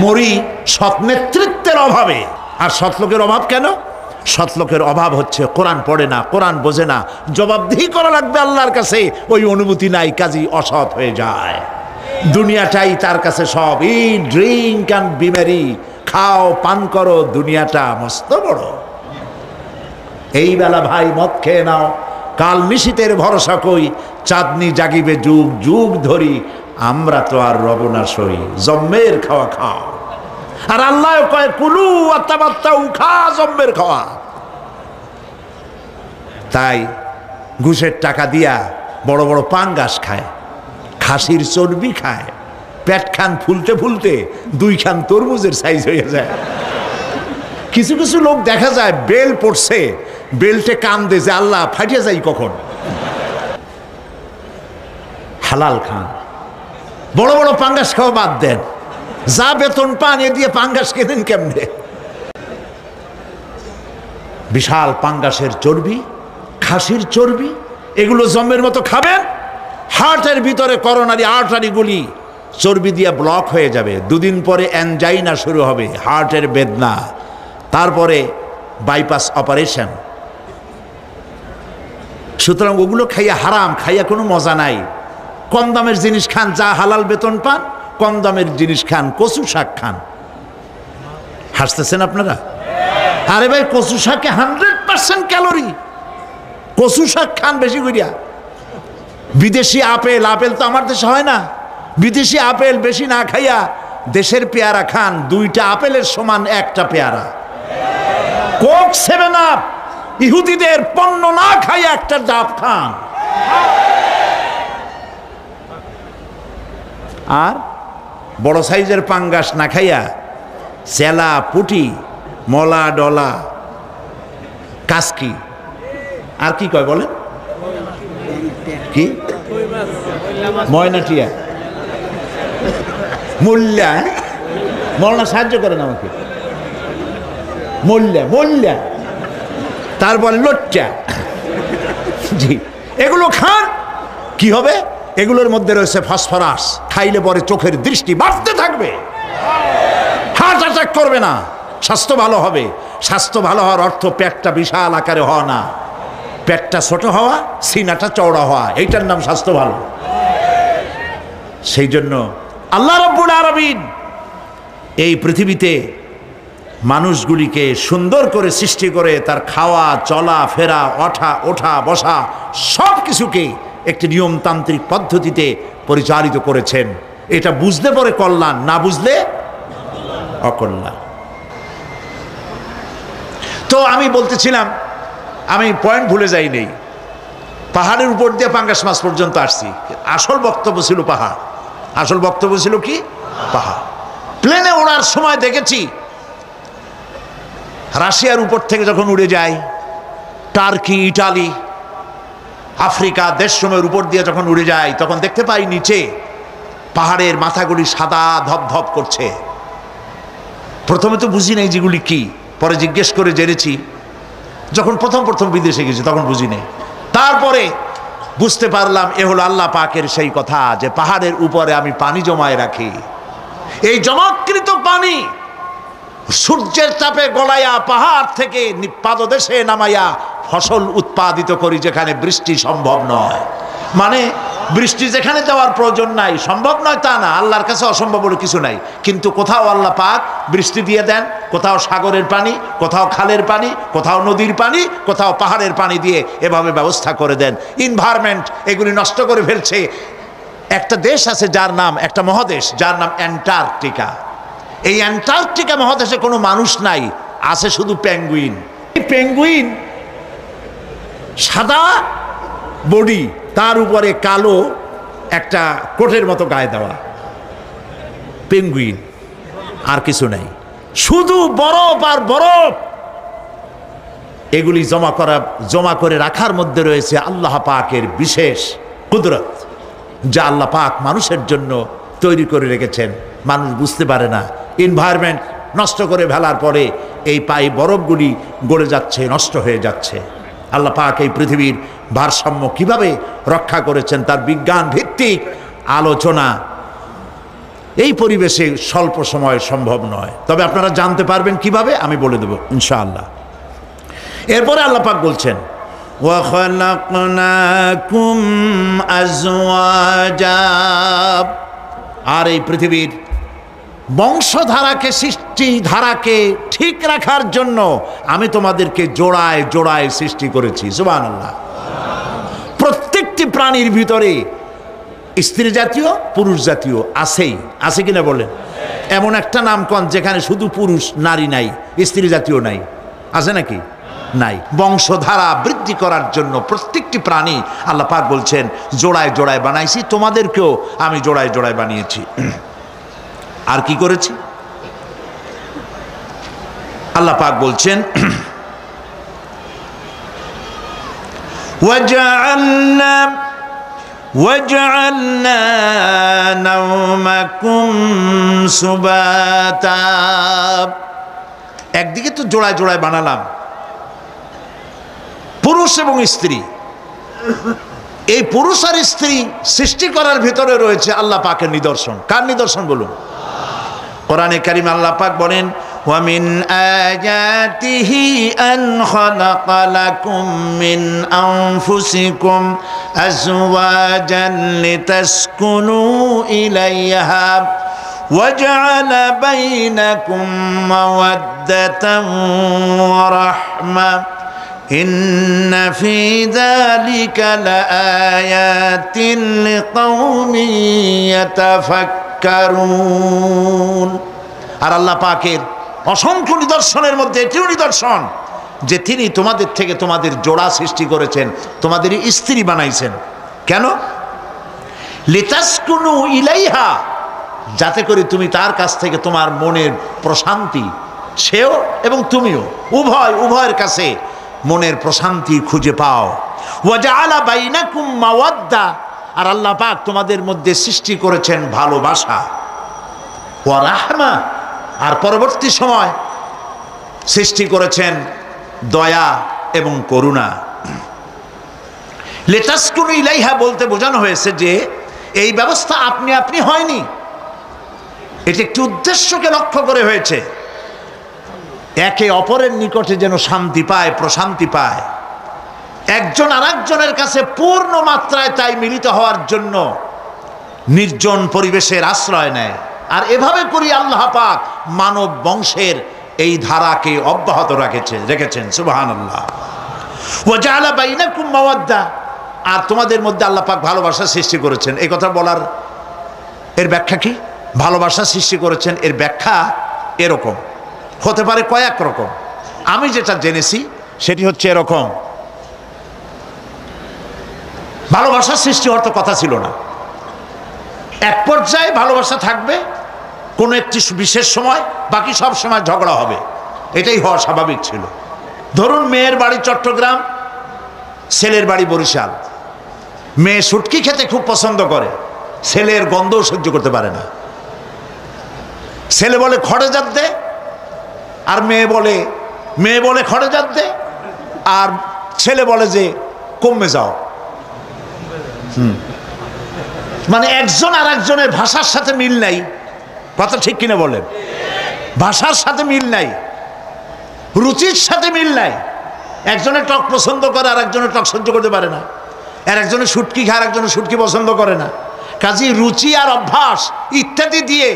মরি সৎ নেতৃত্বের অভাবে। আর সৎ লোকের অভাব কেন? সৎ লোকের অভাব হচ্ছে কোরআন পড়ে না, কোরআন বোঝে না, জবাবদিহি করা লাগবে আল্লাহর কাছে, ওই অনুভূতি নাই, কাজী অসৎ হয়ে যায়। দুনিয়াটাই তার কাছে সব। ইট, ড্রিঙ্ক অ্যান্ড বি মেরি, খাও পান করো, দুনিয়াটা মস্ত বড়। এই বেলা ভাই মদ খেয়ে নাও, কাল নিশীতের ভরসা কই, চাঁদনি জাগিবে যুগ যুগ ধরি, আমরা তো আর রব না সই, জম্মের খাওয়া খাও। আর আল্লাহ কয় কুলু আত্মাবাত্তাউ, খা জম্মের খাওয়া। তাই ঘুষের টাকা দিয়া বড় বড় পাঙ্গাস খায়, খাসির চর্বি খায়, পেট খান ফুলতে ফুলতে 2 খান তরমুজের সাইজ হয়ে যায়। কিছু কিছু লোক দেখা যায় বেল পড়ছে, বেল্টে কান্দে যে আল্লাহ ফাটিয়ে যাই কখন। হালাল খান, বড় বড় পাঙ্গাস খাওয়া বাদ দেন, যা বেতন পান এ দিয়ে পাঙ্গাস কেনেন কেমনে? বিশাল পাঙ্গাসের চর্বি, খাসির চর্বি, এগুলো জম্মের মতো খাবেন, হার্টের ভিতরে করোনারি আর্টারিগুলি চর্বি দিয়ে ব্লক হয়ে যাবে। 2 দিন পরে অ্যানজাইনা শুরু হবে, হার্টের বেদনা, তারপরে বাইপাস অপারেশন। সুতরাং ওগুলো খাইয়া হারাম, খাইয়া কোনো মজা নাই। কম দামের জিনিস খান, যা হালাল বেতন পান, কম দামের জিনিস খান, কচু শাক খান। হাসতেছেন আপনারা? আরে ভাই, কচু শাকে 100% ক্যালোরি, কচু শাক খান বেশি করিয়া। বিদেশি আপেল, আপেল তো আমার দেশে হয় না, বিদেশি আপেল বেশি না খাইয়া দেশের পেয়ারা খান, 2টা আপেলের সমান 1টা পেয়ারা। কোক 7 আপ ইহুদিদের পণ্য না খাইয়া 1টা ডাব খান। আর বড় সাইজের পাঙ্গাস না খাইয়া চেলা, পুটি, মলা, ডলা, কাসকি, আর কি কয় বলেন, কি ময়নাটিয়া, মোল্লা, মৌলানা সাহায্য করেন আমাকে, মোল্লা মোল্লা, তারপর লোট্টা, জি, এগুলো খান। কি হবে? এগুলোর মধ্যে রয়েছে ফসফরাস, খাইলে পরে চোখের দৃষ্টি বাড়তে থাকবে, হার্ট অ্যাটাক করবে না, স্বাস্থ্য ভালো হবে। স্বাস্থ্য ভালো হওয়ার অর্থ পেটটা বিশাল আকারে হওয়া না, পেটটা ছোট হওয়া, সিনাটা চওড়া হওয়া, এইটার নাম স্বাস্থ্য ভালো। সেই জন্য আল্লাহ রাব্বুল আলামিন এই পৃথিবীতে মানুষগুলিকে সুন্দর করে সৃষ্টি করে তার খাওয়া, চলা ফেরা, ওঠা বসা সব কিছুকে একটি নিয়মতান্ত্রিক পদ্ধতিতে পরিচালিত করেছেন। এটা বুঝলে পরে কল্যাণ, না বুঝলে অকল্যাণ। তো আমি বলতেছিলাম, আমি পয়েন্ট ভুলে যাই নেই, পাহাড়ের উপর দিয়ে পাঙ্গাস মাছ পর্যন্ত আসছি। আসল বক্তব্য ছিল পাহাড়, আসল বক্তব্য ছিল কি? পাহাড়। প্লেনে ওড়ার সময় দেখেছি রাশিয়ার উপর থেকে যখন উড়ে যায়, টার্কি, ইটালি, আফ্রিকা দেশসমূহের উপর দিয়ে যখন উড়ে যায়, তখন দেখতে পাই নিচে পাহাড়ের মাথাগুলি সাদা ধপধপ করছে। প্রথমে তো বুঝি নাই যেগুলি কি, পরে জিজ্ঞেস করে জেনেছি। যখন প্রথম বিদেশে গেছি তখন বুঝি নাই, তারপরে বুঝতে পারলাম এ হলো আল্লাহ পাকের সেই কথা যে পাহাড়ের উপরে আমি পানি জমায় রাখি। এই জমাকৃত পানি সূর্যের তাপে গলাইয়া পাহাড় থেকে পাদদেশে নামাইয়া ফসল উৎপাদিত করি, যেখানে বৃষ্টি সম্ভব নয়। মানে বৃষ্টি যেখানে দেওয়ার প্রয়োজন নাই, সম্ভব নয় তা না, আল্লাহর কাছে অসম্ভব বলে কিছু নাই, কিন্তু কোথাও আল্লাহ পাক বৃষ্টি দিয়ে দেন, কোথাও সাগরের পানি, কোথাও খালের পানি, কোথাও নদীর পানি, কোথাও পাহাড়ের পানি দিয়ে এভাবে ব্যবস্থা করে দেন। এনভায়রনমেন্ট এগুলি নষ্ট করে ফেলছে। একটা দেশ আছে যার নাম, একটা মহাদেশ যার নাম অ্যান্টার্কটিকা। এই অ্যান্টার্কটিকা মহাদেশে কোনো মানুষ নাই, আছে শুধু পেঙ্গুইন। এই পেঙ্গুইন সাদা বডি, তার উপরে কালো একটা কোটের মতো গায়ে দেওয়া, পেঙ্গুইন, আর কিছু নাই, শুধু বরফ আর বরফ। এগুলি জমা করে রাখার মধ্যে রয়েছে আল্লাহ পাকের বিশেষ কুদরত, যা আল্লাহ পাক মানুষের জন্য তৈরি করে রেখেছেন। মানুষ বুঝতে পারে না। এনভায়রনমেন্ট নষ্ট করে ফেলার পরে এই বরফগুলি গলে যাচ্ছে, নষ্ট হয়ে যাচ্ছে। আল্লাহ পাক এই পৃথিবীর ভারসাম্য কিভাবে রক্ষা করেছেন তার বিজ্ঞান ভিত্তিক আলোচনা এই পরিবেশে স্বল্প সময়ে সম্ভব নয়, তবে আপনারা জানতে পারবেন কিভাবে, আমি বলে দেব ইনশাআল্লাহ। এরপরে আল্লাহ পাক বলছেন ওয়া খালাকনাকুম আজওয়াজা, আর এই পৃথিবীর বংশধারাকে, সৃষ্টিধারাকে ঠিক রাখার জন্য আমি তোমাদেরকে জোড়ায় জোড়ায় সৃষ্টি করেছি। সুবহানাল্লাহ। প্রত্যেকটি প্রাণীর ভিতরে স্ত্রী জাতীয় পুরুষ জাতীয় আছেই, আছে কিনা বলেন? এমন একটা নামকরণ যেখানে শুধু পুরুষ, নারী নাই, স্ত্রী জাতীয় নাই, আছে নাকি? নাই। বংশধারা বৃদ্ধি করার জন্য প্রত্যেকটি প্রাণী আল্লাহ পাক বলছেন জোড়ায় জোড়ায় বানাইছি, তোমাদেরকেও আমি জোড়ায় জোড়ায় বানিয়েছি। আর কি করেছি? আল্লাহ পাক বলছেন وَجَعَلْنَا نَوْمَكُمْ سُبَاتًا, একদিকে তো জোড়ায় জোড়ায় বানালাম পুরুষ এবং স্ত্রী। এই পুরুষ আর স্ত্রী সৃষ্টি করার ভিতরে রয়েছে আল্লাহ পাকের নিদর্শন। কার নিদর্শন বলুন? কোরআনে কারিমে আল্লাহ পাক বলেন وَمِنْ آيَاتِهِ أَنْ خَلَقَ لَكُم مِّنْ أَنفُسِكُمْ أَزْوَاجًا لِتَسْكُنُوا إِلَيْهَا وَجَعَلَ بَيْنَكُم مَّوَدَّةً وَرَحْمَةً إِنَّ فِي ذَلِكَ لَآيَاتٍ لِقَوْمٍ يَتَفَكَّرُونَ। আর আল্লাহ পাকের অসংখ্য নিদর্শনের মধ্যে এটিও নিদর্শন যে তিনি তোমাদের থেকে তোমাদের জোড়া সৃষ্টি করেছেন, তোমাদের স্ত্রী বানাইছেন। কেন? লিতাসকুনু ইলাইহা, যাতে করে তুমি তার কাছ থেকে তোমার মনের প্রশান্তি, সেও এবং তুমিও উভয়ের কাছে মনের প্রশান্তি খুঁজে পাও। ওয়া জাআলা বাইনাকুম মাওয়াদ্দা, আর আল্লাহ পাক তোমাদের মধ্যে সৃষ্টি করেছেন ভালোবাসা। ওয়া রাহমা, আর পরবর্তী সময় সৃষ্টি করেছেন দয়া এবং করুণা। লিতাসকুনু ইলাইহা বলতে বোঝানো হয়েছে যে এই ব্যবস্থা আপনি আপনি হয়নি, এটি একটি উদ্দেশ্যকে লক্ষ্য করে হয়েছে। একে অপরের নিকটে যেন শান্তি পায়, প্রশান্তি পায়, একজন আরেকজনের কাছে পূর্ণ মাত্রায় তাই মিলিত হওয়ার জন্য নির্জন পরিবেশের আশ্রয় নেয়। আর এভাবে করি আল্লাহ পাক মানব বংশের এই ধারাকে অব্যাহত রেখেছেন। সুবহানাল্লাহ। ওয়া জাআলা বাইনাকুম মাওয়াদ্দা, আর তোমাদের মধ্যে আল্লাহ পাক ভালোবাসা সৃষ্টি করেছেন। এই কথা বলার এর ব্যাখ্যা কি? ভালোবাসা সৃষ্টি করেছেন এর ব্যাখ্যা এরকম হতে পারে, কয়েক রকম। আমি যেটা জেনেছি সেটি হচ্ছে এরকম, ভালোবাসা সৃষ্টি হওয়ার তো কথা ছিল না। এক পর্যায়ে ভালোবাসা থাকবে কোনো একটি বিশেষ সময়, বাকি সব সময় ঝগড়া হবে, এটাই হওয়া স্বাভাবিক ছিল। ধরুন মেয়ের বাড়ি চট্টগ্রাম, ছেলের বাড়ি বরিশাল। মেয়ে শুটকি খেতে খুব পছন্দ করে, ছেলের গন্ধও সহ্য করতে পারে না। ছেলে বলে খড়ে জাত দে, আর মেয়ে বলে খড়ে জাত দে, আর ছেলে বলে যে কমে যাও। মানে একজন আর একজনের ভাষার সাথে মিল নাই। কথা ঠিক কিনা বলেন? ভাষার সাথে মিল নাই, রুচির সাথে মিল নাই। একজনের টক পছন্দ করে আর একজনের টক সহ্য করতে পারে না। আর একজনে শুটকি খায়, আর একজনে শুটকি পছন্দ করে না। কাজী রুচি আর অভ্যাস ইত্যাদি দিয়ে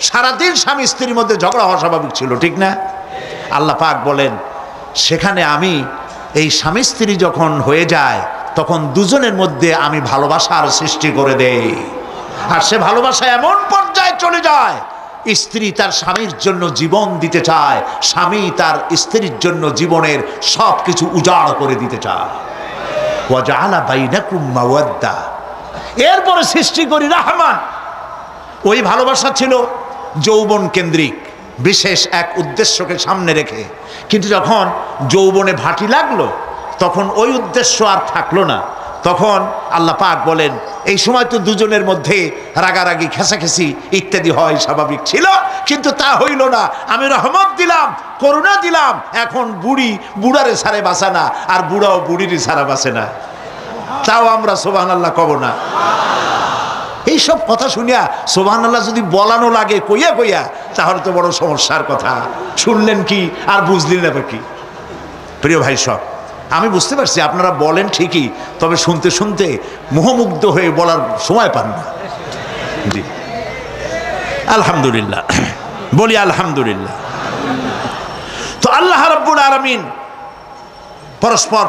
সারাদিন স্বামী স্ত্রীর মধ্যে ঝগড়া হওয়া স্বাভাবিক ছিল, ঠিক না? আল্লাহ পাক বলেন সেখানে আমি এই স্বামী স্ত্রী যখন হয়ে যায় তখন দুজনের মধ্যে আমি ভালোবাসার সৃষ্টি করে দেই। আর সে ভালোবাসা এমন পর্যায়ে চলে যায়, স্ত্রী তার স্বামীর জন্য জীবন দিতে চায়, স্বামী তার স্ত্রীর জন্য জীবনের সব কিছু উজাড় করে দিতে চায়। ওয়াজআলা বাইনাকুম মাওয়াদ্দা, এরপরে সৃষ্টি করি রাহমা। ওই ভালোবাসা ছিল যৌবন কেন্দ্রিক, বিশেষ এক উদ্দেশ্যকে সামনে রেখে। কিন্তু যখন যৌবনে ভাটি লাগলো তখন ওই উদ্দেশ্য আর থাকলো না। তখন আল্লাহ পাক বলেন এই সময় তো দুজনের মধ্যে রাগারাগি খেসাখেসি ইত্যাদি হয়, স্বাভাবিক ছিল, কিন্তু তা হইল না। আমি রহমত দিলাম, করুণা দিলাম, এখন বুড়ি বুড়ারে ছাড়ে বাঁচে না, আর বুড়াও বুড়িরই ছাড়া বাঁচে না। তাও আমরা সুবহানাল্লাহ কব না? এইসব কথা শুনিয়া সুবহানাল্লাহ যদি বলানো লাগে কইয়া কইয়া, তাহলে তো বড় সমস্যার কথা। শুনলেন কি আর বুঝলেন না কি? প্রিয় ভাই সব, আমি বুঝতে পারছি আপনারা বলেন ঠিকই, তবে শুনতে শুনতে মোহমুগ্ধ হয়ে বলার সময় পান না। জি আলহামদুলিল্লাহ, বলি আলহামদুলিল্লাহ। তো আল্লাহ রাব্বুল আলামিন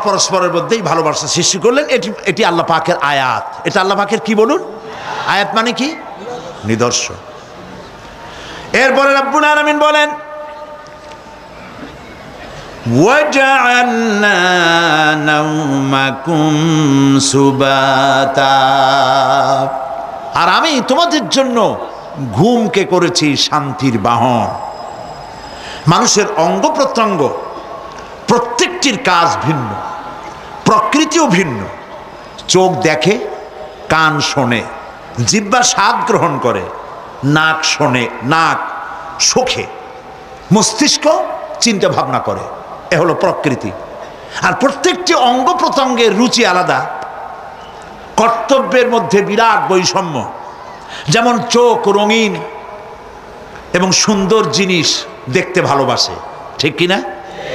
পরস্পরের মধ্যেই ভালোবাসা সৃষ্টি করলেন। এটি আল্লাহ পাকের আয়াত। এটা আল্লাহ পাকের কি বলুন? আয়াত মানে কি? নিদর্শন। এরপরে রাব্বুল আলামিন বলেন ওয়াজআলনা নাওমাকুম সুবাতা, আর আমি তোমাদের জন্য ঘুমকে করেছি শান্তির বাহন। মানুষের অঙ্গ প্রত্যঙ্গ প্রত্যেকটির কাজ ভিন্ন, প্রকৃতিও ভিন্ন। চোখ দেখে, কান শোনে, জিহ্বা স্বাদ গ্রহণ করে, নাক শোনে, নাক শোখে, মস্তিষ্ক চিন্তা ভাবনা করে। এ হলো প্রকৃতি। আর প্রত্যেকটি অঙ্গ প্রত্যঙ্গের রুচি আলাদা, কর্তব্যের মধ্যে বিরাট বৈষম্য। যেমন চোখ রঙিন এবং সুন্দর জিনিস দেখতে ভালোবাসে, ঠিক কিনা?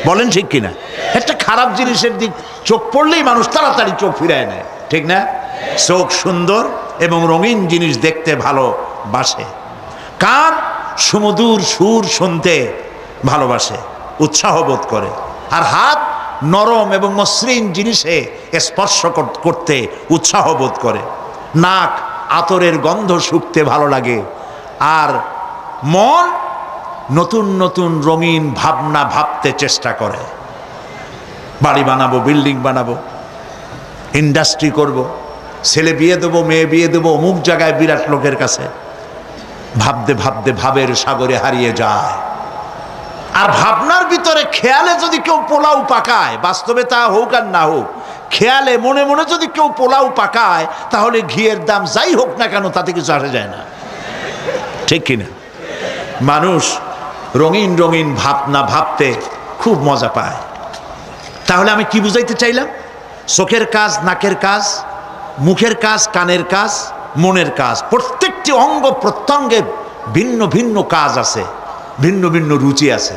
বলেন ঠিক কিনা? একটা খারাপ জিনিসের দিক চোখ পড়লেই মানুষ তাড়াতাড়ি চোখ ফিরায় নেয়, ঠিক না? চোখ সুন্দর এবং রঙিন জিনিস দেখতে ভালোবাসে। কান সুমধুর সুর শুনতে ভালোবাসে, উৎসাহ বোধ করে। আর হাত নরম এবং মসৃণ জিনিসে স্পর্শ করতে উৎসাহ বোধ করে। নাক আতরের গন্ধ শুঁকতে ভালো লাগে। আর মন নতুন নতুন রঙিন ভাবনা ভাবতে চেষ্টা করে। বাড়ি বানাবো, বিল্ডিং বানাবো, ইন্ডাস্ট্রি করব, ছেলে বিয়ে দেবো, মেয়ে বিয়ে দেবো, অমুক জায়গায় বিরাট লোকের কাছে। ভাবতে ভাবতে ভাবের সাগরে হারিয়ে যায়। আর ভাবনার ভিতরে খেয়ালে যদি কেউ পোলাও পাকায়, বাস্তবে তা হোক আর না হোক, খেয়ালে মনে মনে যদি কেউ পোলাও পাকায়, তাহলে ঘিয়ের দাম যাই হোক না কেন তাতে কিছু আসে যায় না, ঠিক কিনা? মানুষ রঙিন রঙিন ভাবনা ভাবতে খুব মজা পায়। তাহলে আমি কি বুঝাইতে চাইলাম? চোখের কাজ, নাকের কাজ, মুখের কাজ, কানের কাজ, মনের কাজ, প্রত্যেকটি অঙ্গ প্রত্যঙ্গের ভিন্ন ভিন্ন কাজ আছে, ভিন্ন ভিন্ন রুচি আছে।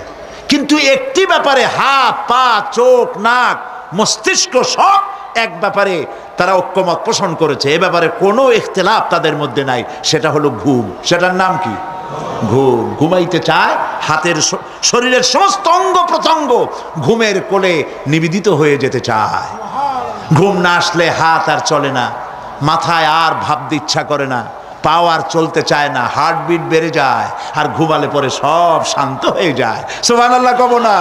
কিন্তু একটি ব্যাপারে হাত, পা, চোখ, নাক, মস্তিষ্ক সব এক ব্যাপারে তারা ঐক্যমত পোষণ করেছে। এ ব্যাপারে কোনো ইখতিলাফ তাদের মধ্যে নাই, সেটা হলো ঘুম। সেটার নাম কি? ঘুম। ঘুমাইতে চায়, হাতের শরীরের সমস্ত অঙ্গ প্রত্যঙ্গ ঘুমের কোলে নিবেদিত হয়ে যেতে চায়। ঘুম না আসলে হাত আর চলে না, মাথায় আর ভাবতে ইচ্ছা করে না, পাও আর চলতে চায় না, হার্টবিট বেড়ে যায়। আর ঘুমালে পরে সব শান্ত হয়ে যায়। সুবহানাল্লাহ কব না?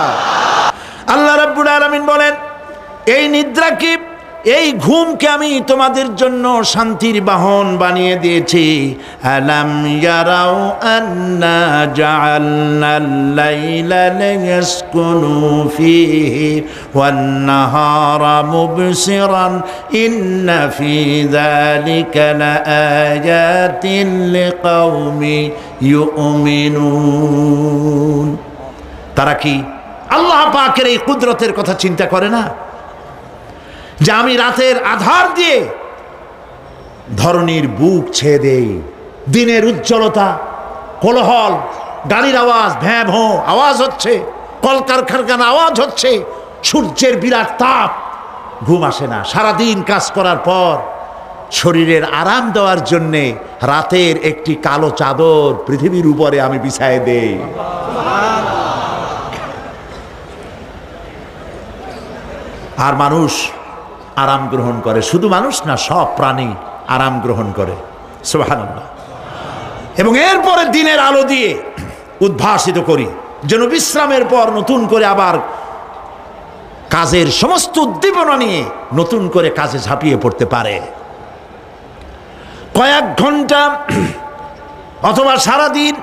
আল্লাহ রাব্বুল আলামিন বলেন এই নিদ্রাকে, এই ঘুমকে আমি তোমাদের জন্য শান্তির বাহন বানিয়ে দিয়েছি। আলাম ইয়ারাউ আন্না জাআলনাল লাইলা লিয়াসকুনু ফীহি ওয়ান নাহারা মুবসিরান ইন্না ফী যালিকা লাআয়াতিন লিকাওমি ইউমিনুন। তারা কি আল্লাহ পাকের এই কুদরতের কথা চিন্তা করে না? যে আমি রাতের আধার দিয়ে ধরনীর বুক ছেয়ে দেই, দিনের উজ্জ্বলতা, কোলাহল, গাড়ির আওয়াজ, ভ্যাঁ ভোঁ আওয়াজ হচ্ছে, কলকারখানার আওয়াজ হচ্ছে, সূর্যের বিরাট তাপ, ঘুম আসে না। সারাদিন কাজ করার পর শরীরের আরাম দেওয়ার জন্যে রাতের একটি কালো চাদর পৃথিবীর উপরে আমি বিছায়ে দেই। আর মানুষ আরাম গ্রহণ করে, শুধু মানুষ না, সব প্রাণী আরাম গ্রহণ করে। সুবহানাল্লাহ। এবং এরপরে দিনের আলো দিয়ে উদ্ভাসিত করি, যেন বিশ্রামের পর নতুন করে আবার কাজের সমস্ত উদ্দীপনা নিয়ে নতুন করে কাজে ঝাঁপিয়ে পড়তে পারে। কয়েক ঘন্টা অথবা সারাদিন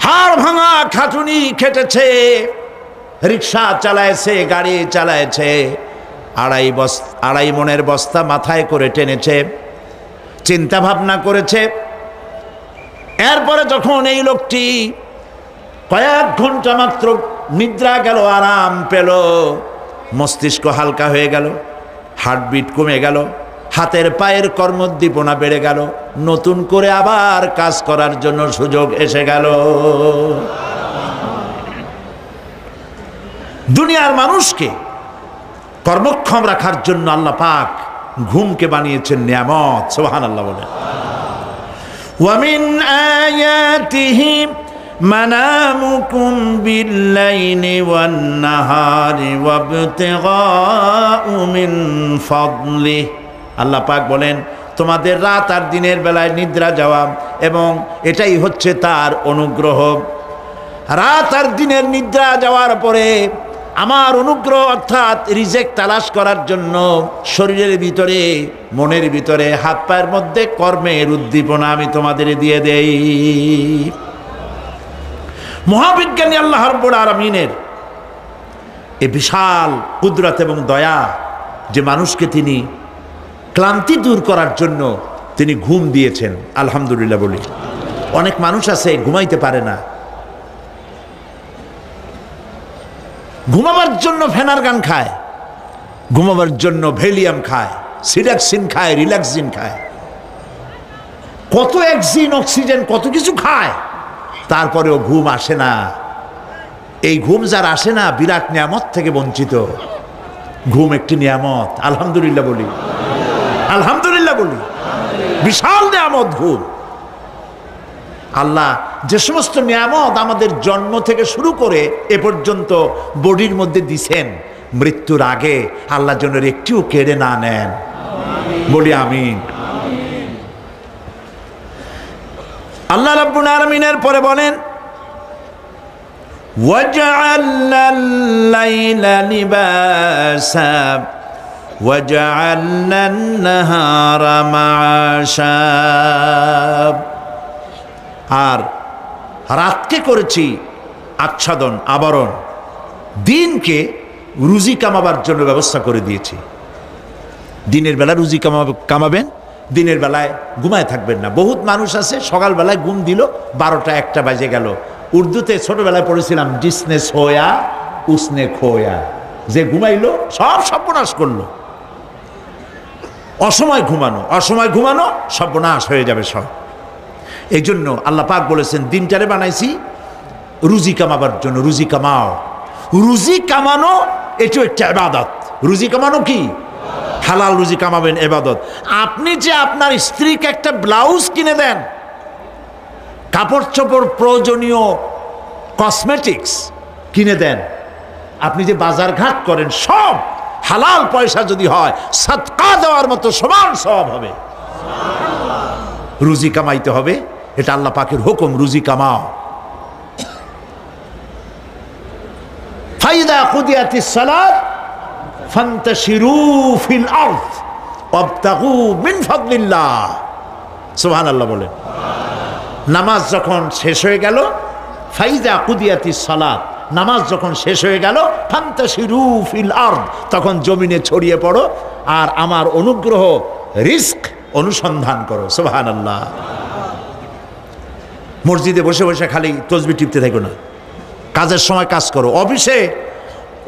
হাড় ভাঙা খাটুনি খেটেছে, রিক্সা চালায়েছে, গাড়ি চালায়েছে, আড়াই মনের বস্তা মাথায় করে টেনেছে, চিন্তা ভাবনা করেছে। এরপরে যখন এই লোকটি কয়েক ঘন্টা মাত্র নিদ্রা গেল, আরাম পেল, মস্তিষ্ক হালকা হয়ে গেল, হার্টবিট কমে গেল, হাতের পায়ের কর্মোদ্দীপনা বেড়ে গেল, নতুন করে আবার কাজ করার জন্য সুযোগ এসে গেল। দুনিয়ার মানুষকে কর্মক্ষম রাখার জন্য আল্লাহ পাক ঘুমকে বানিয়েছেন নিয়ামত। সুবহানাল্লাহ বলেন। ওয়ামিন আয়াতিহি মানামুকুম বিল্লাইলি ওয়ান নাহারি ওয়াবতিগাউ মিন ফাদলিহি। আল্লাহ পাক বলেন, তোমাদের রাত আর দিনের বেলায় নিদ্রা যাওয়া, এবং এটাই হচ্ছে তার অনুগ্রহ। রাত আর দিনের নিদ্রা যাওয়ার পরে আমার অনুগ্রহ অর্থাৎ রিজেক তালাশ করার জন্য শরীরের ভিতরে, মনের ভিতরে, হাত পায়ের মধ্যে কর্মের উদ্দীপনা আমি তোমাদের দিয়ে দেই। মহাবিজ্ঞানী আল্লাহ রাব্বুল আলামিনের এই বিশাল কুদরত এবং দয়া যে মানুষকে তিনি ক্লান্তি দূর করার জন্য তিনি ঘুম দিয়েছেন, আলহামদুলিল্লাহ বলি। অনেক মানুষ আছে ঘুমাইতে পারে না, ঘুমাবার জন্য ফেনার গান খায়, ঘুমাবার জন্য ভ্যালিয়াম খায়, সিডাক্সিন খায়, রিল্যাক্সিন খায়, কত অ্যাক্সিন, অক্সিজেন, কত কিছু খায়, তারপরেও ঘুম আসে না। এই ঘুম যার আসে না, বিরাট নিয়ামত থেকে বঞ্চিত। ঘুম একটি নিয়ামত, আলহামদুলিল্লাহ বলি, আলহামদুলিল্লাহ বলি। বিশাল নিয়ামত ঘুম। আল্লাহ যে সমস্ত নিয়ামত আমাদের জন্ম থেকে শুরু করে এ পর্যন্ত বডির মধ্যে দিছেন, মৃত্যুর আগে আল্লাহ যেন একটিও কেড়ে না নেন, বলি আমিন। আল্লাহ রাব্বুল আলামিনের পরে বলেন, ওয়াজআলনাল লাইলা লিবাসা ওয়াজআলনান নাহারা মাআশা। আর রাতকে করেছি আচ্ছাদন, আবরণ, দিনকে রুজি কামাবার জন্য ব্যবস্থা করে দিয়েছি। দিনের বেলা রুজি কামাবেন, দিনের বেলায় ঘুমায় থাকবেন না। বহুত মানুষ আছে সকালবেলায় ঘুম দিল, 12টা 1টা বাজে গেল। উর্দুতে ছোটবেলায় পড়েছিলাম, জিসনে সোয়া উসনে খোয়া, যে ঘুমাইলো সব সর্বনাশ করলো। অসময় ঘুমানো, অসময় ঘুমানো সর্বনাশ হয়ে যাবে সব। এই জন্য আল্লাহ পাক বলেছেন, দিনটারে বানাইছি রুজি কামাবার জন্য। রুজি কামাও, রুজি কামানো এটাও একটা ইবাদত। রুজি কামানো কি? হালাল রুজি কামাবেন, ইবাদত। আপনি যে আপনার স্ত্রীকে একটা ব্লাউজ কিনে দেন, কাপড় চোপড়, প্রয়োজনীয় কসমেটিক্স কিনে দেন, আপনি যে বাজার ঘাট করেন, সব হালাল পয়সা যদি হয়, সাদকা দেওয়ার মতো সমান সওয়াব হবে। রুজি কামাইতে হবে, এটা আল্লাহ পাকের হুকুম, রুজি কামাও। ফাইদা কুদিয়াতিস সালাত ফান্তাশিরু ফিল আরদ ওয়াবতাগু মিন ফাদলিল্লাহ। সুবহানাল্লাহ বলেন। নামাজ যখন শেষ হয়ে গেল, ফাইদা কুদিয়াতিস সালাত, নামাজ যখন শেষ হয়ে গেল, ফান্তাশিরু ফিল আরদ, তখন জমিনে ছড়িয়ে পড়ো আর আমার অনুগ্রহ, রিস্ক অনুসন্ধান করো। সুবহানাল্লাহ। মসজিদে বসে বসে খালি তসবিহ টিপতে থাকো না, কাজের সময় কাজ করো।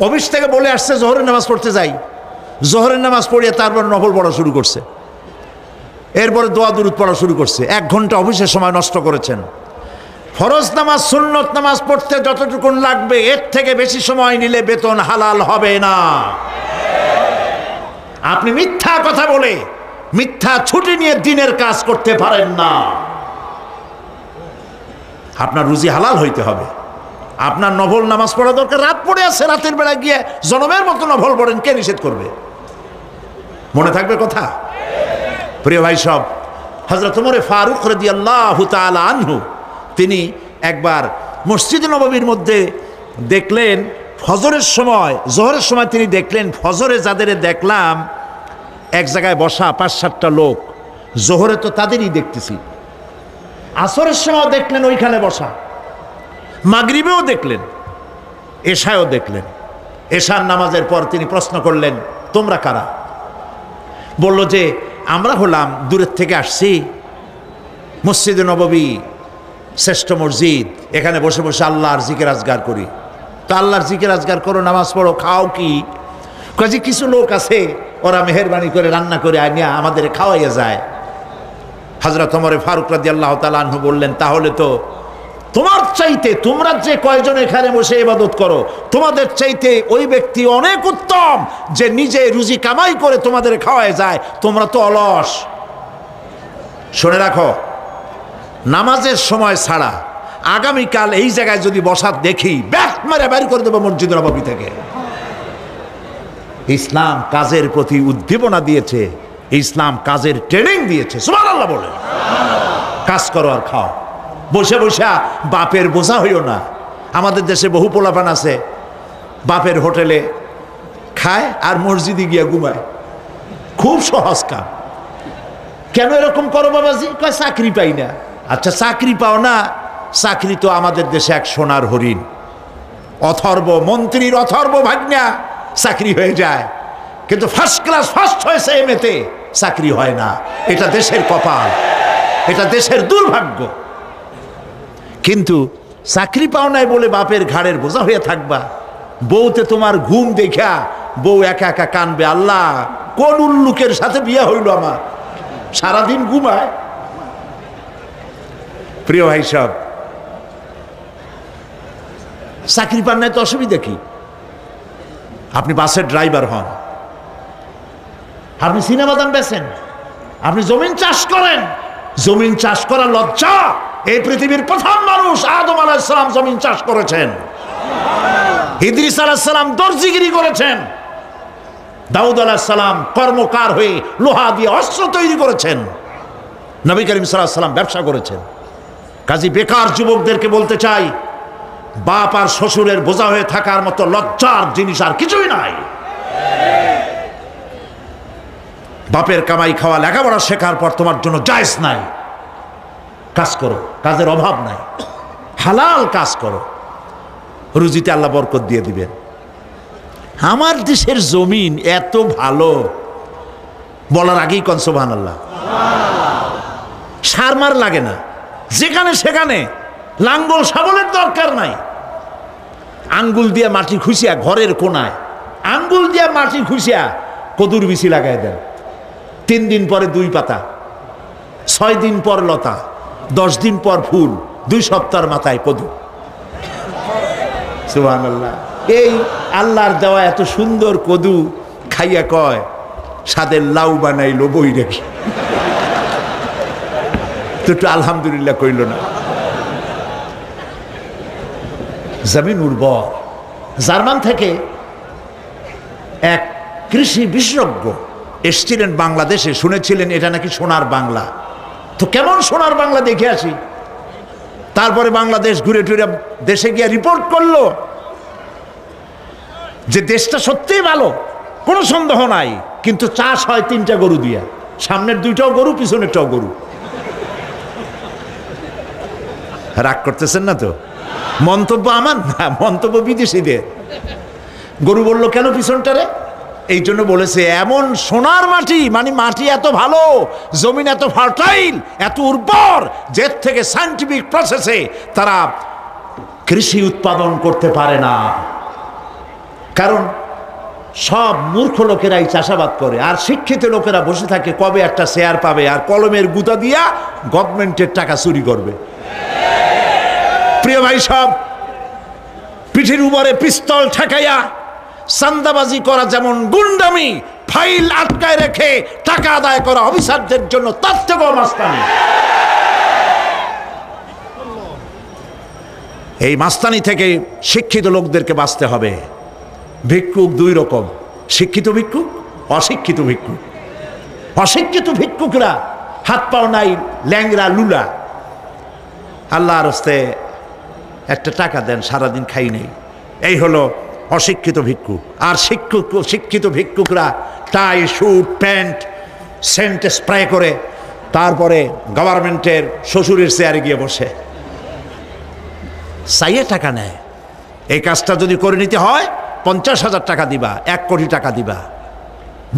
অফিস থেকে বলে আসছে জোহরের নামাজ পড়তে যাই, জোহরের নামাজ পড়িয়ে তারপর নফল পড়া শুরু করছে, এরপরে দোয়া দুরূদ পড়া শুরু করছে। 1 ঘন্টা অফিসের সময় নষ্ট করেছেন। ফরজ নামাজ, সুন্নত নামাজ পড়তে যতটুকুন লাগবে, এর থেকে বেশি সময় নিলে বেতন হালাল হবে না। আপনি মিথ্যা কথা বলে মিথ্যা ছুটি নিয়ে দিনের কাজ করতে পারেন না। আপনার রুজি হালাল হইতে হবে। আপনার নফল নামাজ পড়া দরকার, রাত পড়ে আছে, রাতের বেলা গিয়ে জনমের মতো নফল পড়েন, কে নিষেধ করবে? মনে থাকবে কথা? প্রিয় ভাই সব, হযরত ওমর ফারুক রাদিয়াল্লাহু তাআলা আনহু তিনি একবার মসজিদে নববীর মধ্যে দেখলেন ফজরের সময়, জোহরের সময় তিনি দেখলেন ফজরে যাদের দেখলাম এক জায়গায় বসা ৫-৭টা লোক, জোহরে তো তাদেরই দেখতেছি, আসরের সময় দেখলেন ওইখানে বসা, মাগরিবেও দেখলেন, এশায়ও দেখলেন। এশার নামাজের পর তিনি প্রশ্ন করলেন, তোমরা কারা? বলল যে আমরা হলাম দূরের থেকে আসছি, মসজিদে নববী শ্রেষ্ঠ মসজিদ, এখানে বসে বসে আল্লাহর জিকির আজগার করি। তো আল্লাহর জিকির আজগার করো, নামাজ পড়ো, খাও কি? কাজে কিছু লোক আছে ওরা মেহেরবানি করে রান্না করে আনিয়া আমাদের খাওয়াইয়া যায়। হযরত ওমর ফারুক রাদিয়াল্লাহু তাআলা আনহু বললেন, তাহলে তো তোমার চাইতে, তোমরা যে কয়জন এখানে বসে ইবাদত করো, তোমাদের চাইতে ওই ব্যক্তি অনেক উত্তম যে নিজে রুজি কামাই করে তোমাদের খাওয়ায় যায়, তোমরা তো অলস। শুনে রাখো, নামাজের সময় ছাড়া আগামীকাল এই জায়গায় যদি বসা দেখি, ব্যাট মেরে বের করে দেবো মসজিদ নববী থেকে। ইসলাম কাজের প্রতি উদ্দীপনা দিয়েছে, ইসলাম কাজের ট্রেনিং দিয়েছে। সুবহানাল্লাহ বলে কাজ করো আর খাও, বসে বসে বাপের বোঝা হইও না। আমাদের দেশে বহু পোলাপান আছে বাপের হোটেলে খায় আর মসজিদে গিয়া ঘুমায়, খুব সহজ কাম। কেন এরকম করো বাবাজি? কয় চাকরি পাই না। আচ্ছা চাকরি পাও না, চাকরি তো আমাদের দেশে এক সোনার হরিণ, অথর্ব মন্ত্রীর অথর্ব ভাগ্না চাকরি হয়ে যায়, কিন্তু ফার্স্ট ক্লাস ফার্স্ট হয়েছে এমএতে চাকরি হয় না। এটা দেশের কপাল, এটা দেশের দুর্ভাগ্য। কিন্তু চাকরি পাও নাই বলে বাপের ঘাড়ের বোঝা হয়ে থাকবা। বউতে তোমার ঘুম দেখা বউ একা একা কানবে, আল্লাহ কোন উল্লুকের সাথে বিয়ে হইল আমার, সারাদিন ঘুমায়। প্রিয় ভাই সব, চাকরি পান নাই তো অসুবিধা কি? আপনি বাসের ড্রাইভার হন, আপনি সিনেমা দাম বেচেন, আপনি জমিন চাষ করেন, জমিন চাষ করা লজ্জা। এই পৃথিবীর প্রথম মানুষ আদম আলাইহিস সালাম জমিন চাষ করেছেন, ইদ্রিস আলাইহিস সালাম দর্জিগিরি করেছেন, দাউদ আলাইহিস সালাম কর্মকার হয়ে লোহা দিয়ে অস্ত্র তৈরি করেছেন, নবী করিম সাল্লাল্লাহু আলাইহি ওয়াসাল্লাম ব্যবসা করেছেন। কাজী বেকার যুবকদেরকে বলতে চাই, বাপ আর শ্বশুরের বোঝা হয়ে থাকার মতো লজ্জার জিনিস আর কিছুই নাই। বাপের কামাই খাওয়া লেখাপড়া শেখার পর তোমার জন্য জায়েজ নাই। কাজ করো, কাজের অভাব নাই, হালাল কাজ করো, রুজিতে আল্লাহ বরকত দিয়ে দিবেন। আমার দেশের জমিন এত ভালো, বলার আগেই কোন সুবহানাল্লাহ। সার মার লাগে না, যেখানে সেখানে লাঙ্গল শাবলের দরকার নাই। আঙ্গুল দিয়ে মাটি খুঁচিয়া ঘরের কোনায় আঙ্গুল দিয়ে মাটি খুঁচিয়া কদুর বিচি লাগাই দেন, 3 দিন পরে 2 পাতা, 6 দিন পর লতা, 10 দিন পর ফুল, 2 সপ্তাহের মাথায় কদু। সুবহানাল্লাহ। এই আল্লাহর দেওয়া এত সুন্দর কদু খাইয়া কয় সাদের লাউ বানাইলো বই রেখে, তো একটু আলহামদুলিল্লাহ কইল না। জমিন উর্বর। জার্মান থেকে এক কৃষি বিশেষজ্ঞ এসেছিলেন বাংলাদেশে, শুনেছিলেন এটা নাকি সোনার বাংলা। তো কেমন সোনার বাংলা দেখে আসি। তারপরে বাংলাদেশ ঘুরে টুরে দেশে গিয়ে রিপোর্ট করলো যে দেশটা সত্যিই ভালো, কোনো সন্দেহ নাই, কিন্তু চাষ হয় 3টা গরু দিয়া, সামনের 2টাও গরু, পিছনেরটাও গরু। রাগ করতেছেন না তো? মন্তব্য আমার না, মন্তব্য বিদেশিদের। গরু বললো কেন পিছনটারে? এই জন্য বলেছে এমন সোনার মাটি, মানে মাটি এত ভালো, জমিন এত ফার্টাইল, এত উর্বর, যে থেকে সায়েন্টিফিক প্রসেসে তারা কৃষি উৎপাদন করতে পারে না। কারণ সব মূর্খ লোকেরাই চাষাবাদ করে, আর শিক্ষিত লোকেরা বসে থাকে কবে একটা শেয়ার পাবে, আর কলমের গুতা দিয়া গভর্নমেন্টের টাকা চুরি করবে। প্রিয় ভাই সব, পিঠের উপরে পিস্তল ঠেকাইয়া চান্দাবাজি করা যেমন গুন্ডামি, ফাইল আটকায় রেখে টাকা আদায় করা অফিসারদের জন্য তার থেকেও মাস্তানি। এই মাস্তানি থেকে শিক্ষিত লোকদেরকে বাঁচতে হবে। ভিক্ষুক দুই রকম, শিক্ষিত ভিক্ষুক, অশিক্ষিত ভিক্ষুক। অশিক্ষিত ভিক্ষুকরা হাত পাও নাই, ল্যাংরা লুলা, আল্লাহর হস্তে একটা টাকা দেন, সারাদিন খাই নেই, এই হলো অশিক্ষিত ভিক্ষুক। আর শিক্ষিত ভিক্ষুকরা টাই, স্যুট, প্যান্ট, সেন্ট স্প্রে করে তারপরে গভর্নমেন্টের শ্বশুরের চেয়ারে গিয়ে বসে চাইয়ে টাকা নেয়। এই কাজটা যদি করে নিতে হয় 50,000 টাকা দিবা, 1 কোটি টাকা দিবা।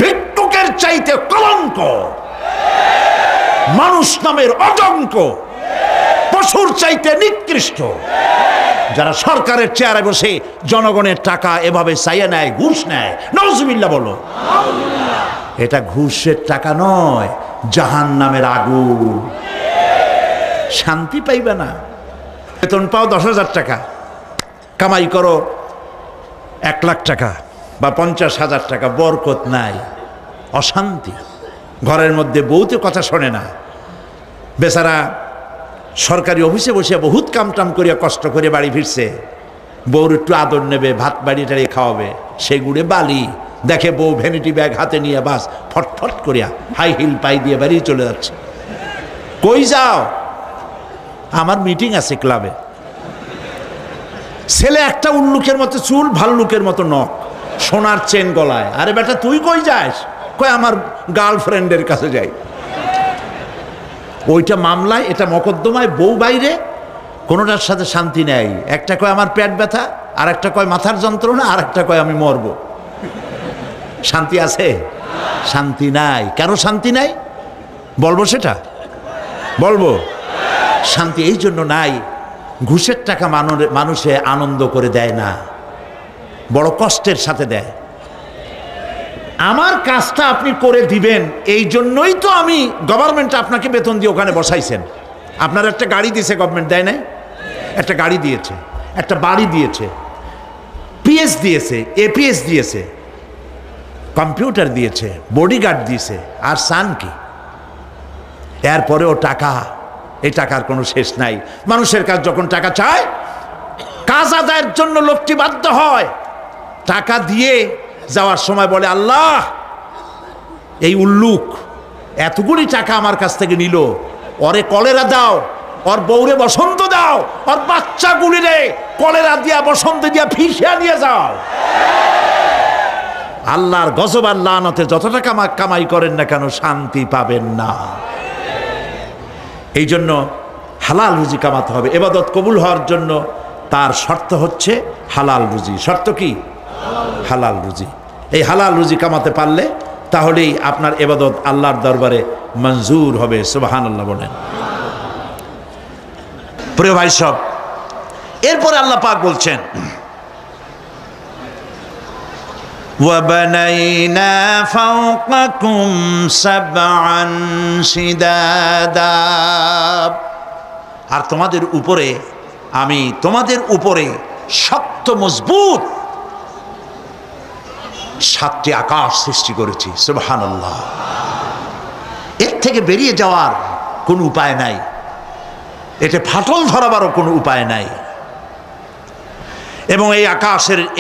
ভিক্ষুকের চাইতে কলঙ্ক, মানুষ নামের অজঙ্ক, পশুর চাইতে নিকৃষ্ট যারা সরকারের চেয়ারে বসে জনগণের টাকা এভাবে চাইয়ে নেয়, ঘুষ নেয়। নাউজুবিল্লাহ বলো। এটা ঘুষের টাকা নয়, জাহান্নামের আগুন। শান্তি পাইবে না। বেতন পাও 10,000 টাকা, কামাই করো 1 লাখ টাকা বা 50,000 টাকা, বরকত নাই, অশান্তি। ঘরের মধ্যে বউতে কথা শোনে না, বেচারা সরকারি অফিসে বসে বহুত কাম করিয়া কষ্ট করে বাড়ি ফিরছে, বউর একটু আদর নেবে, ভাত বাড়ি টাড়িয়ে খাওয়াবে, সেগুড়ে বালি দেখে বউ ভ্যানিটি ব্যাগ হাতে নিয়ে বাস ফটফট করিয়া হাই হিল পাই দিয়ে বাড়ি চলে যাচ্ছে। কই যাও? আমার মিটিং আছে ক্লাবে। ছেলে একটা উল্লুকের মতো চুল, ভাল্লুকের মতো নখ, সোনার চেন গলায়। আরে বেটা তুই কই যাস? কই আমার গার্লফ্রেন্ডের কাছে যাই। ওইটা মামলায়, এটা মকদ্দমায়, বউ বাইরে, কোনোটার সাথে শান্তি নেই। একটা কয় আমার পেট ব্যথা, আর একটা কয় মাথার যন্ত্রণা, আর একটা কয় আমি মরবো। শান্তি আছে? শান্তি নাই। কেন শান্তি নাই বলবো, সেটা বলবো। শান্তি এই জন্য নাই, ঘুষের টাকা মানুষে আনন্দ করে দেয় না, বড় কষ্টের সাথে দেয়। আমার কাজটা আপনি করে দিবেন, এই জন্যই তো আমি গভর্নমেন্ট আপনাকে বেতন দিয়ে ওখানে বসাইছেন। আপনার একটা গাড়ি দিয়েছে গভর্নমেন্ট, দেয় নাই? একটা গাড়ি দিয়েছে, একটা বাড়ি দিয়েছে, পিএস দিয়েছে, এপিএস দিয়েছে, কম্পিউটার দিয়েছে, বডিগার্ড দিয়েছে, আর সান কি? এরপরেও টাকা, এই টাকার কোনো শেষ নাই। মানুষের কাছে যখন টাকা চায়, কাজ আদায়ের জন্য লোকটি বাধ্য হয়, টাকা দিয়ে যাওয়ার সময় বলে, আল্লাহ এই উল্লুক এতগুলি টাকা আমার কাছ থেকে নিল, ওরে কলেরা দাও, ওর বউরে বসন্ত দাও, ওর বাচ্চাগুলিরে কলেরা দিয়া বসন্ত দিয়া ফিসিয়া নিয়ে যাও। আল্লাহর গজব আর লানতে যত টাকা কামাই করেন না কেন, শান্তি পাবেন না। এই জন্য হালাল রুজি কামাতে হবে। ইবাদত কবুল হওয়ার জন্য তার শর্ত হচ্ছে হালাল রুজি। শর্ত কি? হালাল রুজি। এই হালাল রুজি কামাতে পারলে তাহলেই আপনার ইবাদত আল্লাহর দরবারে মঞ্জুর হবে। সুবহানাল্লাহ বলেন। প্রিয় ভাই সব, এরপরে আল্লাহ পাক বলছেন, وَبَنَيْنَا فَوْقَكُمْ سَبْعًا شِدَادًا, আর তোমাদের উপরে আমি শক্ত মজবুত 7টি আকাশ সৃষ্টি করেছি। সুবহানাল্লাহ। এর থেকে বেরিয়ে যাওয়ার কোনো উপায় নাই, এতে ফাটল ধরাবারও কোনো উপায় নাই। এবং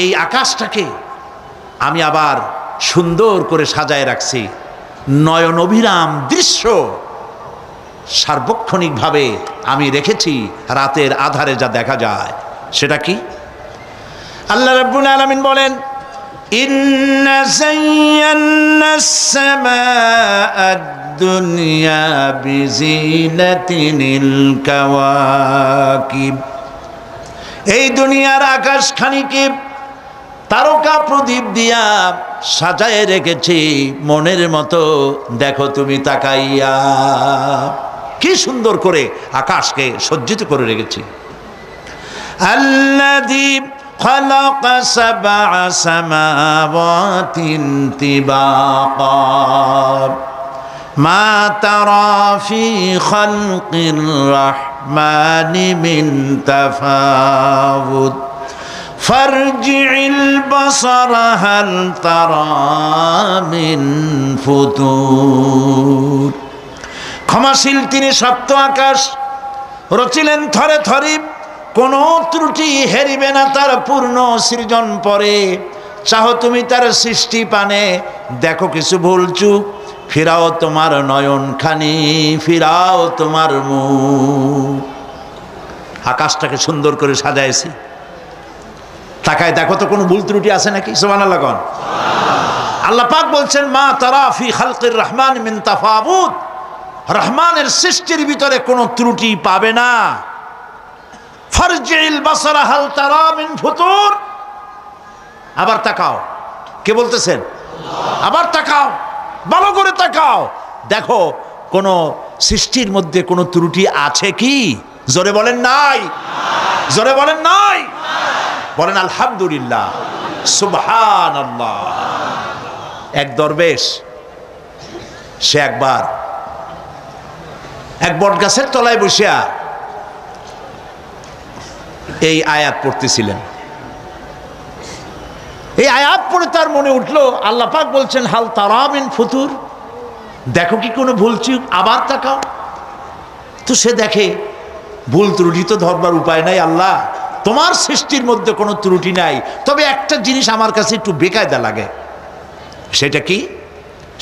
এই আকাশটাকে আমি আবার সুন্দর করে সাজায় রাখছি। নয়ন অভিরাম দৃশ্য সার্বক্ষণিকভাবে আমি রেখেছি, রাতের আধারে যা দেখা যায়। সেটা কি? আল্লাহ রাব্বুল আলামিন বলেন, ইন্না যায়্যানাস সামাআদ দুনিয়া বিজিনাতিল কাওয়াকিব, এই দুনিয়ার আকাশখানিকে তারকা প্রদীপ দিয়া সাজায় রেখেছি মনের মতো। দেখো তুমি তাকাইয়া, কি সুন্দর করে আকাশকে সজ্জিত করে রেখেছি। আল্লাযী খালাকা সাবআ সামাওয়াতিন তিবাকা মা তারা ফি খালকির রাহমানি মিন তাফাউত ফারজি'ল বাসারা হাল তারা মিন ফুতুর। ক্ষমাশীল তিনি, সপ্ত আকাশ রচিলেন থরে থরে, কোনো ত্রুটি হেরিবে না তার পূর্ণ সৃজন পরে। চাহো তুমি তার সৃষ্টি পানে, দেখো কিছু ভুল চুক, ফিরাও তোমার নয়ন খানি, ফিরাও তোমার মুখ। আকাশটাকে সুন্দর করে সাজাইছি, তাকায় দেখো তো কোনো ভুল ত্রুটি আছে নাকি? সুবহানাল্লাহ কোন। আল্লাহ পাক বলছেন, মা তারা ফি খালকির রহমান মিন তাফাউত, রহমানের সৃষ্টির ভিতরে কোনো ত্রুটি পাবে না। ফারজি'ল বাসারা হাল তারা মিন ফুতুর। আবার তাকাও, কে বলতেছেন? আবার তাকাও, ভালো করে তাকাও, দেখো কোন সৃষ্টির মধ্যে কোনো ত্রুটি আছে কি? জোরে বলেন নাই, জোরে বলেন নাই, বলেন আলহামদুলিল্লাহ, সুবহানাল্লাহ। এক দরবেশ, সে একবার এক বট গাছের তলায় বসিয়া এই আয়াত পড়তেছিলেন। এই আয়াত পড়ে তার মনে উঠলো, আল্লাহ পাক বলছেন হাল তারা মিন ফুতুর, দেখো কি কোনো ভুল চুক, আবার তাকাও। তো সে দেখে ভুল ত্রুটি তো ধরবার উপায় নাই, আল্লাহ তোমার সৃষ্টির মধ্যে কোনো ত্রুটি নাই, তবে একটা জিনিস আমার কাছে একটু বেকায়দা লাগে। সেটা কি?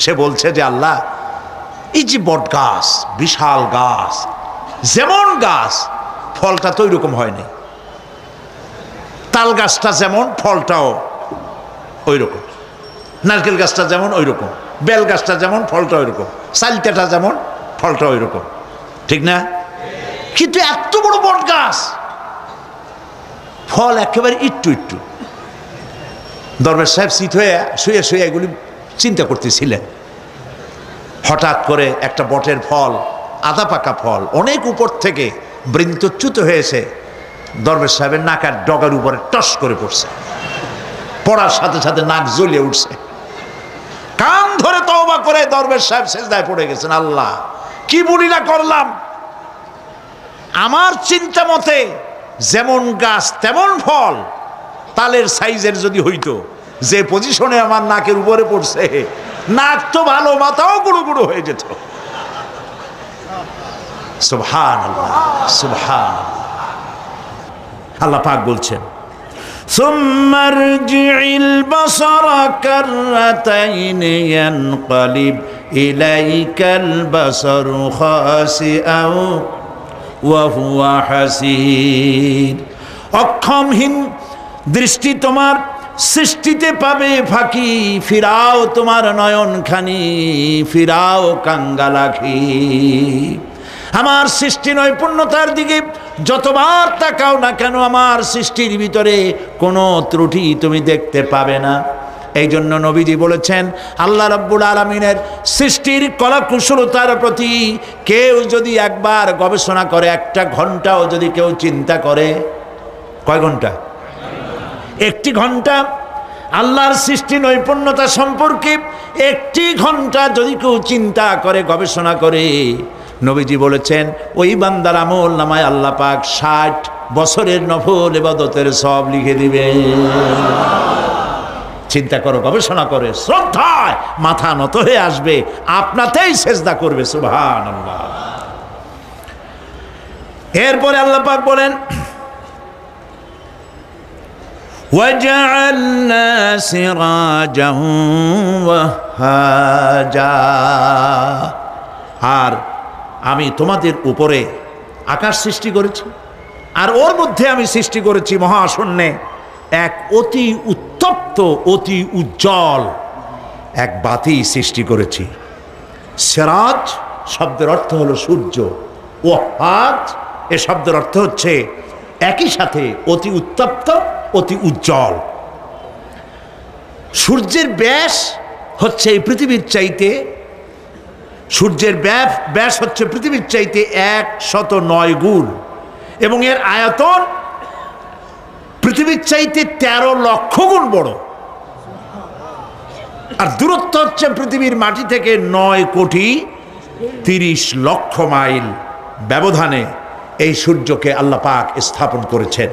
সে বলছে যে আল্লাহ, এই যে বট গাছ, বিশাল গাছ, যেমন গাছ ফলটা তো ওইরকম হয়নি, তাল গাছটা যেমন ফলটাও ওই রকম, নারকেল গাছটা যেমন ওই রকম, বেল গাছটা যেমন ফলটা ওই রকম, চালতাটা যেমন ফলটা ওই রকম, ঠিক না? কিন্তু এত বড় বট গাছ, ফল একেবারে একটু একটু। দরবেশ সাহেব চিত হয়ে শুয়ে শুয়ে এগুলি চিন্তা করতেছিলেন। হঠাৎ করে একটা বটের ফল, আধা পাকা ফল, অনেক উপর থেকে বৃন্তচ্যুত হয়েছে, দরবেশ সাহেবের নাকার ডগার উপরে টস করে পড়ছে। পড়ার সাথে সাথে নাক জ্বলিয়ে উঠছে। কান ধরে তওবা করে দরবেশ সাহেব সিজদায় পড়ে গেছেন, আল্লাহ কি বুড়িনা করলাম, আমার চিন্তা মতে যেমন গাছ তেমন ফল, তালের সাইজের যদি হইতো, যে পজিশনে আমার নাকের উপরে পড়ছে, নাক তো ভালো, মাথাও গুঁড়ো গুঁড়ো হয়ে যেত। সুবহানাল্লাহ, সুবহানাল্লাহ। আল্লাহ পাক বলছেন, সুম্মা রজি'ল বাসারা কাররাতাইন ইয়ানকালিব ইলাইকাল বাসারু খাসিআও ওয়া হুয়া হাসির। অক্ষমহীন দৃষ্টি তোমার সৃষ্টিতে পাবে ফাঁকি, ফিরাও তোমার নয়ন খানি, ফিরাও কাঙ্গালাখি। আমার সৃষ্টি নৈপুণ্যতার দিকে যতবার তাকাও না কেন, আমার সৃষ্টির ভিতরে কোনো ত্রুটি তুমি দেখতে পাবে না। এই জন্য নবীজি বলেছেন, আল্লাহ রাব্বুল আলামিনের সৃষ্টির কলাকুশলতার প্রতি কেউ যদি একবার গবেষণা করে, একটা ঘন্টাও যদি কেউ চিন্তা করে, কয় ঘন্টা? একটি ঘন্টা আল্লাহর সৃষ্টি নৈপুণ্যতা সম্পর্কে একটি ঘন্টা যদি কেউ চিন্তা করে, গবেষণা করে, নবীজি বলেছেন ওই বান্দার আমল নামায় আল্লাহ পাক 60 বছরের নফল ইবাদতের সব লিখে দিবে। চিন্তা করো, গবেষণা করে, শ্রদ্ধায় মাথা নত হয়ে আসবে, আপনাতেই সেজদা করবে। সুবহানাল্লাহ। এরপরে আল্লাহ পাক বলেন, وَجَعَلْنَا سِرَاجًا وَهَّاجًا। আর আমি তোমাদের উপরে আকাশ সৃষ্টি করেছি, আর ওর মধ্যে আমি সৃষ্টি করেছি মহাশূন্যে এক অতি উত্তপ্ত, অতি উজ্জ্বল এক বাতি সৃষ্টি করেছি। সিরাজ শব্দের অর্থ হলো সূর্য, ওয়াহাজ এ শব্দের অর্থ হচ্ছে একই সাথে অতি উত্তপ্ত, অতি উজ্জ্বল। সূর্যের ব্যাস হচ্ছে এই পৃথিবীর চাইতে, সূর্যের ব্যাস হচ্ছে পৃথিবীর চাইতে 109 গুণ, এবং এর আয়তন পৃথিবীর চাইতে 13 লক্ষ গুণ বড়। আর দূরত্ব হচ্ছে পৃথিবীর মাটি থেকে 9,30,00,000 মাইল ব্যবধানে এই সূর্যকে আল্লাহ পাক স্থাপন করেছেন।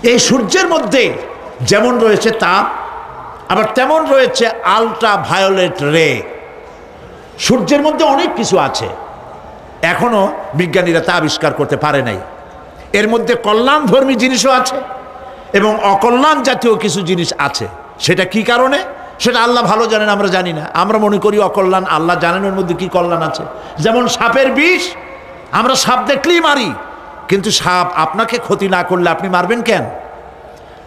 এই সূর্যের মধ্যে যেমন রয়েছে তাপ, আবার তেমন রয়েছে আলট্রা ভায়োলেট রে। সূর্যের মধ্যে অনেক কিছু আছে, এখনো বিজ্ঞানীরা তা আবিষ্কার করতে পারে নাই। এর মধ্যে কল্যাণধর্মী জিনিসও আছে এবং অকল্যাণ জাতীয় কিছু জিনিস আছে। সেটা কি কারণে, সেটা আল্লাহ ভালো জানেন, আমরা জানি না। আমরা মনে করি অকল্যাণ, আল্লাহ জানেন ওর মধ্যে কি কল্যাণ আছে। যেমন সাপের বিষ, আমরা সাপ দেখলেই মারি, কিন্তু সাপ আপনাকে ক্ষতি না করলে আপনি মারবেন কেন?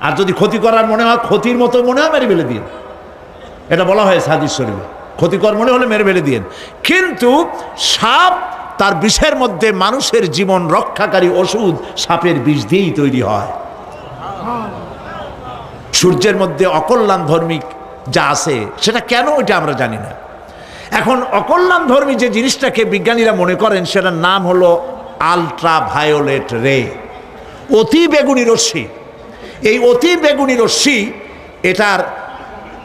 আর যদি ক্ষতি করার মনে হয়, ক্ষতির মতো মনে হয়, মেরে ফেলে দিন। এটা বলা হয়েছে হাদিস শরীফে, ক্ষতিকর মনে হলে মেরে ফেলে দিন। কিন্তু সাপ তার বিষের মধ্যে মানুষের জীবন রক্ষাকারী ওষুধ সাপের বিষ দিয়েই তৈরি হয়। সূর্যের মধ্যে অকল্যাণ ধর্মী যা আছে সেটা কেন, ওইটা আমরা জানি না। এখন অকল্যাণ ধর্মী যে জিনিসটাকে বিজ্ঞানীরা মনে করেন, সেটার নাম হলো আলট্রা ভায়োলেট রে, অতি বেগুনি রশ্মি। এই অতি বেগুনি রশ্মি, এটার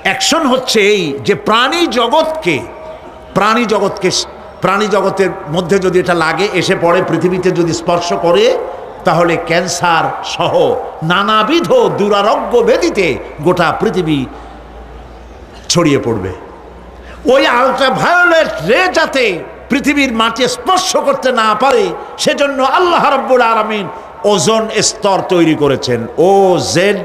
অ্যাকশন হচ্ছে এই যে প্রাণী জগতের মধ্যে যদি এটা লাগে, এসে পড়ে, পৃথিবীতে যদি স্পর্শ করে, তাহলে ক্যান্সার সহ নানাবিধ দুরারোগ্য ব্যাধিতে গোটা পৃথিবী ছড়িয়ে পড়বে। ওই আলট্রা ভায়োলেট রে যাতে পৃথিবীর মাটি স্পর্শ করতে না পারে, সেজন্য আল্লাহ রাব্বুল আলামিন ওজোন স্তর তৈরি করেছেন। OZONE,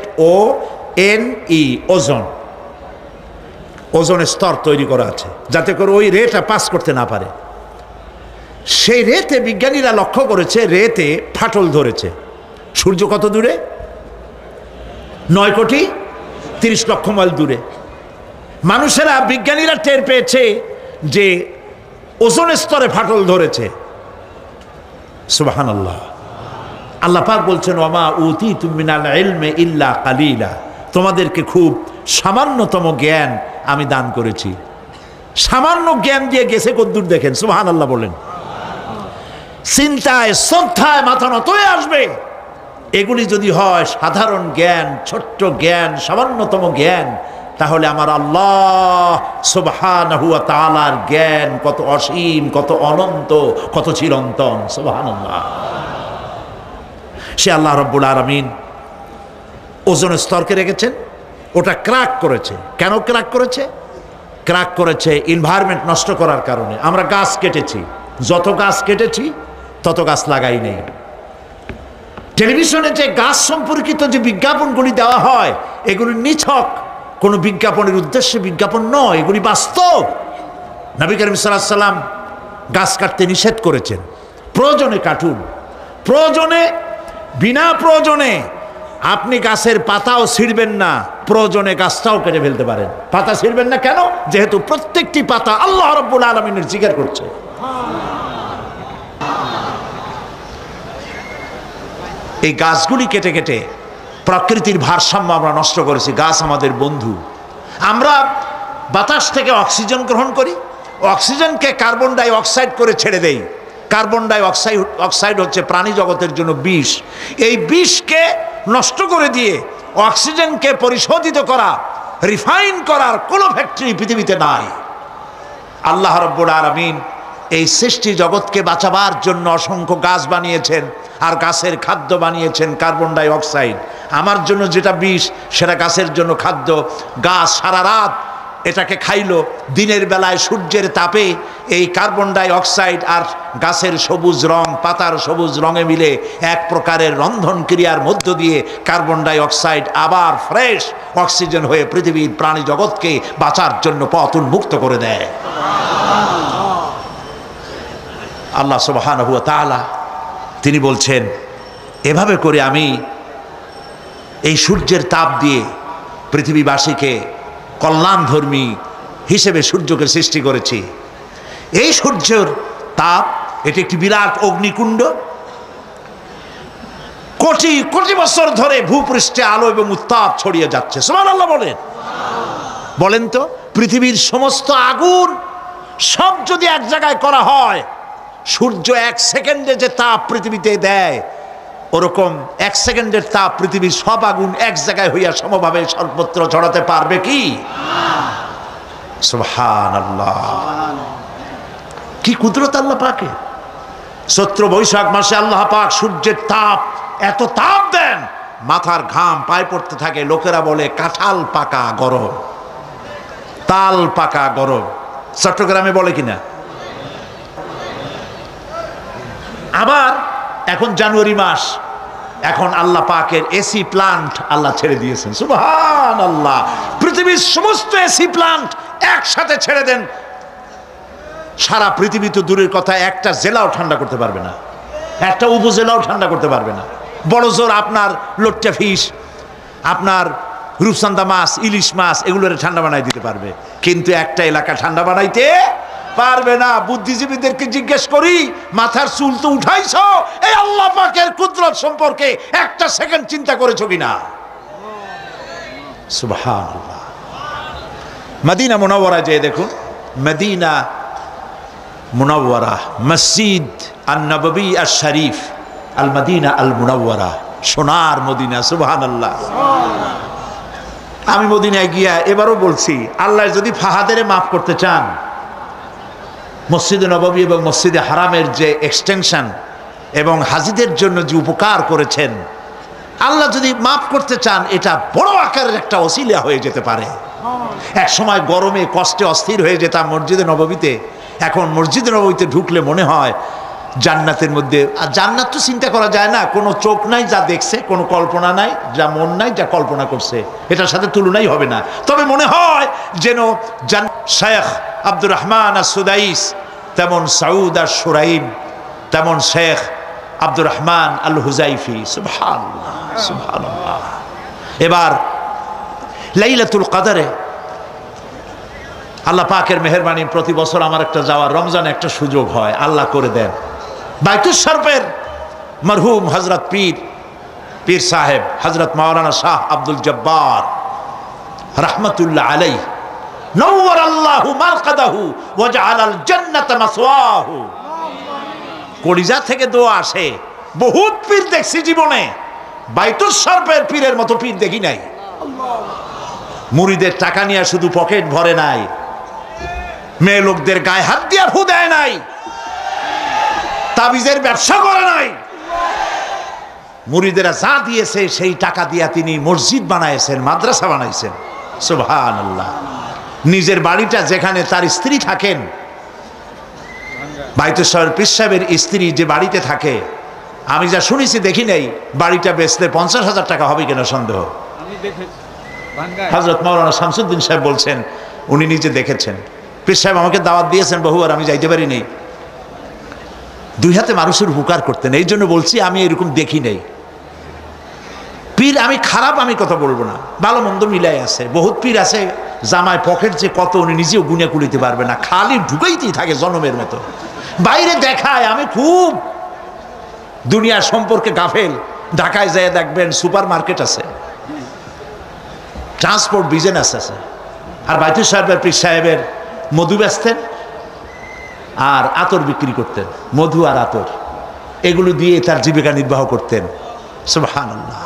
ওজোন স্তর তৈরি করা আছে, যাতে করে ওই রেটা পাস করতে না পারে। সেই রেতে বিজ্ঞানীরা লক্ষ্য করেছে, রেতে ফাটল ধরেছে। সূর্য কত দূরে? 9,30,00,000 মাইল দূরে। মানুষেরা, বিজ্ঞানীরা টের পেয়েছে যে ওজোন স্তরে ফাটল ধরেছে। সুবহানাল্লাহ। আল্লাহ পাক বলছেন, ওয়ামা উতীতুম মিনাল ইলমি ইল্লা কালিলা, তোমাদেরকে খুব সামান্যতম জ্ঞান আমি দান করেছি। সামান্য জ্ঞান দিয়ে গেছে কদ্দূর দেখেন। সুবহানাল্লাহ বলেন। চিন্তায় শ্রদ্ধায় মাথা নত হয়ে আসবে। এগুলি যদি হয় সাধারণ জ্ঞান, ছোট্ট জ্ঞান, সামান্যতম জ্ঞান, তাহলে আমার আল্লাহ সুবহানাহু ওয়া তাআলার জ্ঞান কত অসীম, কত অনন্ত, কত চিরন্তন। সুবহানাল্লাহ। সে আল্লাহ রাব্বুল আলামিন ওজোন স্তরকে রেখেছেন, ওটা ক্র্যাক করেছে। কেন ক্র্যাক করেছে? ক্র্যাক করেছে এনভায়রনমেন্ট নষ্ট করার কারণে। আমরা গাছ কেটেছি, যত গাছ কেটেছি তত গাছ লাগাই নেই। টেলিভিশনে যে গাছ সম্পর্কিত যে বিজ্ঞাপনগুলি দেওয়া হয়, এগুলি নিছক কোনো বিজ্ঞাপনের উদ্দেশ্যে বিজ্ঞাপন নয়, এগুলি বাস্তব। নবী করিম সাল্লাল্লাহু আলাইহি ওয়াসাল্লাম গাছ কাটতে নিষেধ করেছেন। প্রয়োজনে কাটুন, প্রয়োজনে, বিনা প্রয়োজনে আপনি গাছের পাতাও ছিঁড়বেন না, প্রয়োজনে গাছটাও কেটে ফেলতে পারেন। পাতা ছিঁড়বেন না কেন? যেহেতু প্রত্যেকটি পাতা আল্লাহ রাব্বুল আলামিনের জিকির করছে। এই গাছগুলি কেটে কেটে প্রকৃতির ভারসাম্য আমরা নষ্ট করেছি। গাছ আমাদের বন্ধু। আমরা বাতাস থেকে অক্সিজেন গ্রহণ করি, অক্সিজেনকে কার্বন ডাই অক্সাইড করে ছেড়ে দেই। কার্বন ডাই অক্সাইড হচ্ছে প্রাণী জগতের জন্য বিষ। এই বিষকে নষ্ট করে দিয়ে অক্সিজেনকে পরিশোধিত করা, রিফাইন করার কোনো ফ্যাক্টরি পৃথিবীতে নাই। আল্লাহ রাব্বুল আলামিন এই সৃষ্টি জগৎকে বাঁচাবার জন্য অসংখ্য গাছ বানিয়েছেন, আর গাছের খাদ্য বানিয়েছেন কার্বন ডাই অক্সাইড। আমার জন্য যেটা বিষ, সেটা গাছের জন্য খাদ্য। গাছ সারা রাত এটাকে খাইলো, দিনের বেলায় সূর্যের তাপে এই কার্বন ডাই অক্সাইড আর গাছের সবুজ রং, পাতার সবুজ রঙে মিলে এক প্রকারের রন্ধন ক্রিয়ার মধ্য দিয়ে কার্বন ডাই অক্সাইড আবার ফ্রেশ অক্সিজেন হয়ে পৃথিবীর প্রাণী জগৎকে বাঁচার জন্য পথ উন্মুক্ত করে দেয়। আল্লাহ সুবহানাহু ওয়া তাআলা তিনি বলছেন, এভাবে করে আমি এই সূর্যের তাপ দিয়ে পৃথিবীবাসীকে কল্যাণধর্মী হিসেবে সূর্যকে সৃষ্টি করেছি। এই সূর্যের তাপ, এটি একটি বিরাট অগ্নিকুণ্ড। কোটি কোটি বছর ধরে ভূপৃষ্ঠে আলো এবং উত্তাপ ছড়িয়ে যাচ্ছে। সুবহানাল্লাহ বলেন। বলেন তো, পৃথিবীর সমস্ত আগুন সব যদি এক জায়গায় করা হয়, সূর্য 1 সেকেন্ডে যে তাপ পৃথিবীতে দেয়, ওরকম 1 সেকেন্ডের তাপ পৃথিবীর সব আগুন এক জায়গায় হইয়া সমভাবে সর্বত্র ছড়াতে পারবে কি? সুবহানাল্লাহ। কি কুদরত আল্লাহ পাকের। চৈত্র বৈশাখ মাসে আল্লাহ পাক সূর্যের তাপ, এত তাপ দেন মাথার ঘাম পায়ে পড়তে থাকে, লোকেরা বলে কাঁঠাল পাকা গরম, তাল পাকা গরম। চট্টগ্রামে বলে কিনা? আবার এখন জানুয়ারি মাস, এখন আল্লাহ পাকের এসি প্লান্ট আল্লাহ ছেড়ে দিয়েছেন, সুবহানাল্লাহ। পৃথিবীর সমস্ত এসি প্লান্ট একসাথে ছেড়ে দেন, সারা পৃথিবী তো দূরের কথা, একটা জেলাও ঠান্ডা করতে পারবে না, একটা উপজেলাও ঠান্ডা করতে পারবে না। বড় জোর আপনার লোট্টা ফিশ, আপনার রূপচান্দা মাছ, ইলিশ মাছ, এগুলোর ঠান্ডা বানাই দিতে পারবে, কিন্তু একটা এলাকা ঠান্ডা বানাইতে পারবে না। বুদ্ধিজীবীদেরকে জিজ্ঞেস করি, মাথার চুল তো উঠাইছো, এই আল্লাহ পাকের কুদরত সম্পর্কে একটা সেকেন্ড চিন্তা করেছো কিনা? সুবহানাল্লাহ। মদিনা মুনাওয়ারা যেয়ে দেখুন, মদিনা মুনাওয়ারা, মসজিদ আন-নববী আশ-শরীফ, আল মদিনা আল মুনাওয়ারা, সোনার মদিনা, সুবহানাল্লাহ। আমি মদিনায় গিয়া এবারও বলছি, আল্লাহ যদি ফাহাদের মাফ করতে চান, মসজিদে নববী এবং মসজিদে হারামের যে এক্সটেনশন এবং হাজিদের জন্য যে উপকার করেছেন, আল্লাহ যদি মাফ করতে চান, এটা বড় আকারের একটা ওসিলা হয়ে যেতে পারে। এক সময় গরমে কষ্টে অস্থির হয়ে যেতাম মসজিদে নববীতে, এখন মসজিদে নববীতে ঢুকলে মনে হয় জান্নাতের মধ্যে। আর জান্নাত তো চিন্তা করা যায় না, কোনো চোখ নাই যা দেখছে, কোনো কল্পনা নাই, যা মন নাই যা কল্পনা করছে, এটার সাথে তুলনাই হবে না। তবে মনে হয় যেন শেখ আব্দুর রহমান আস-সুদাইস, তেমন সাউদ আশ-শুরাইব, তেমন শেখ আব্দুর রহমান আল হুজাইফি, সুবহানাল্লাহ সুবহানাল্লাহ। এবার লাইলাতুল কদরে আল্লাহ পাকের মেহেরবানি, প্রতি বছর আমার একটা যাওয়ার, রমজানে একটা সুযোগ হয়, আল্লাহ করে দেন। বাইতুল শরফের মরহুম হযরত পীর সাহেব হযরত মাওলানা শাহ আব্দুল জব্বার রাহমাতুল্লাহ আলাইহি, নওয়ারাল্লাহু মারকাদাহু ওয়া জাআলাল জান্নাতা মাসওয়াহু। কলিজা থেকে দোয়া আসে। বহুত পীর দেখছি জীবনে, বাইতুল শরফের পীরের মতো পীর দেখি নাই। মুরিদের টাকা নিয়ে শুধু পকেট ভরে নাই, মেয়ে লোকদের গায়ে হাত দিয়ে ফু দেয় নাই, তাবিজের ব্যবসা করে নাই। মুরিদেরা যা দিয়েছে সেই টাকা দিয়া তিনি মসজিদ বানাইছেন, মাদ্রাসা বানাইছেন, সুবহানাল্লাহ। নিজের বাড়িটা যেখানে তার স্ত্রী থাকেন, বাইতুল শরফ পীর সাহেবের স্ত্রী যে বাড়িতে থাকে, আমি যা শুনেছি দেখি নাই, বাড়িটা বেচলে 50,000 টাকা হবে কিনা সন্দেহ। হযরত মাওলানা শামসুদ্দিন সাহেব বলছেন, উনি নিজে দেখেছেন। পীর সাহেব আমাকে দাওয়াত দিয়েছেন বহুবার, আমি যাইতে পারিনি। দুই হাতে মানুষের উপকার করতেন, এই জন্য বলছি আমি এরকম দেখি নাই। পীর আমি খারাপ আমি কথা বলবো না, ভালো মন্দ মিলাই আছে। বহুত পীর আছে জামায় পকেট যে কত উনি নিজেও গুনে কুলিতে পারবে না, খালি ঢুকাইতেই থাকে জনমের মতো, বাইরে দেখায় আমি খুব দুনিয়ার সম্পর্কে গাফেল। ঢাকায় যায় দেখবেন সুপার মার্কেট আছে, ট্রান্সপোর্ট বিজনেস আছে। আর বাইতুল সাহেবের পীর সাহেবের মধু বেচতেন আর আতর বিক্রি করতেন, মধু আর আতর, এগুলো দিয়ে তার জীবিকা নির্বাহ করতেন, সুবহানাল্লাহ।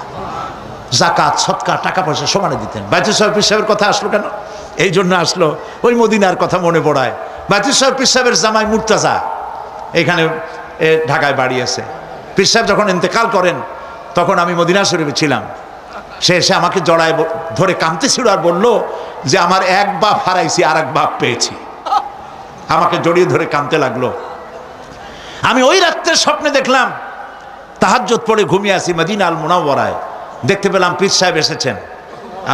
যাকাত সদকা টাকা পয়সা সমানে দিতেন। বাইতুল সাহেব পীর সাহেবের কথা আসলো কেন? এই জন্য আসলো, ওই মদিনার কথা মনে পড়ায়। বাইতুল সাহেব পীর সাহেবের জামাই মুর্তাজা এখানে ঢাকায় বাড়ি আছে। পীর সাহেব যখন ইন্তেকাল করেন তখন আমি মদিনা শরীফে ছিলাম। সে এসে আমাকে জড়ায় ধরে কাঁদতেছিল আর বললো যে আমার এক বাপ হারাইছি আর এক বাপ পেয়েছি। আমাকে জড়িয়ে ধরে কাঁদতে লাগলো। আমি ওই রাত্রে স্বপ্নে দেখলাম, তাহাজ্জুদ পড়ে ঘুমিয়ে আছি মদিনা আল মুনাওয়ারায়, দেখতে পেলাম পীর সাহেব এসেছেন।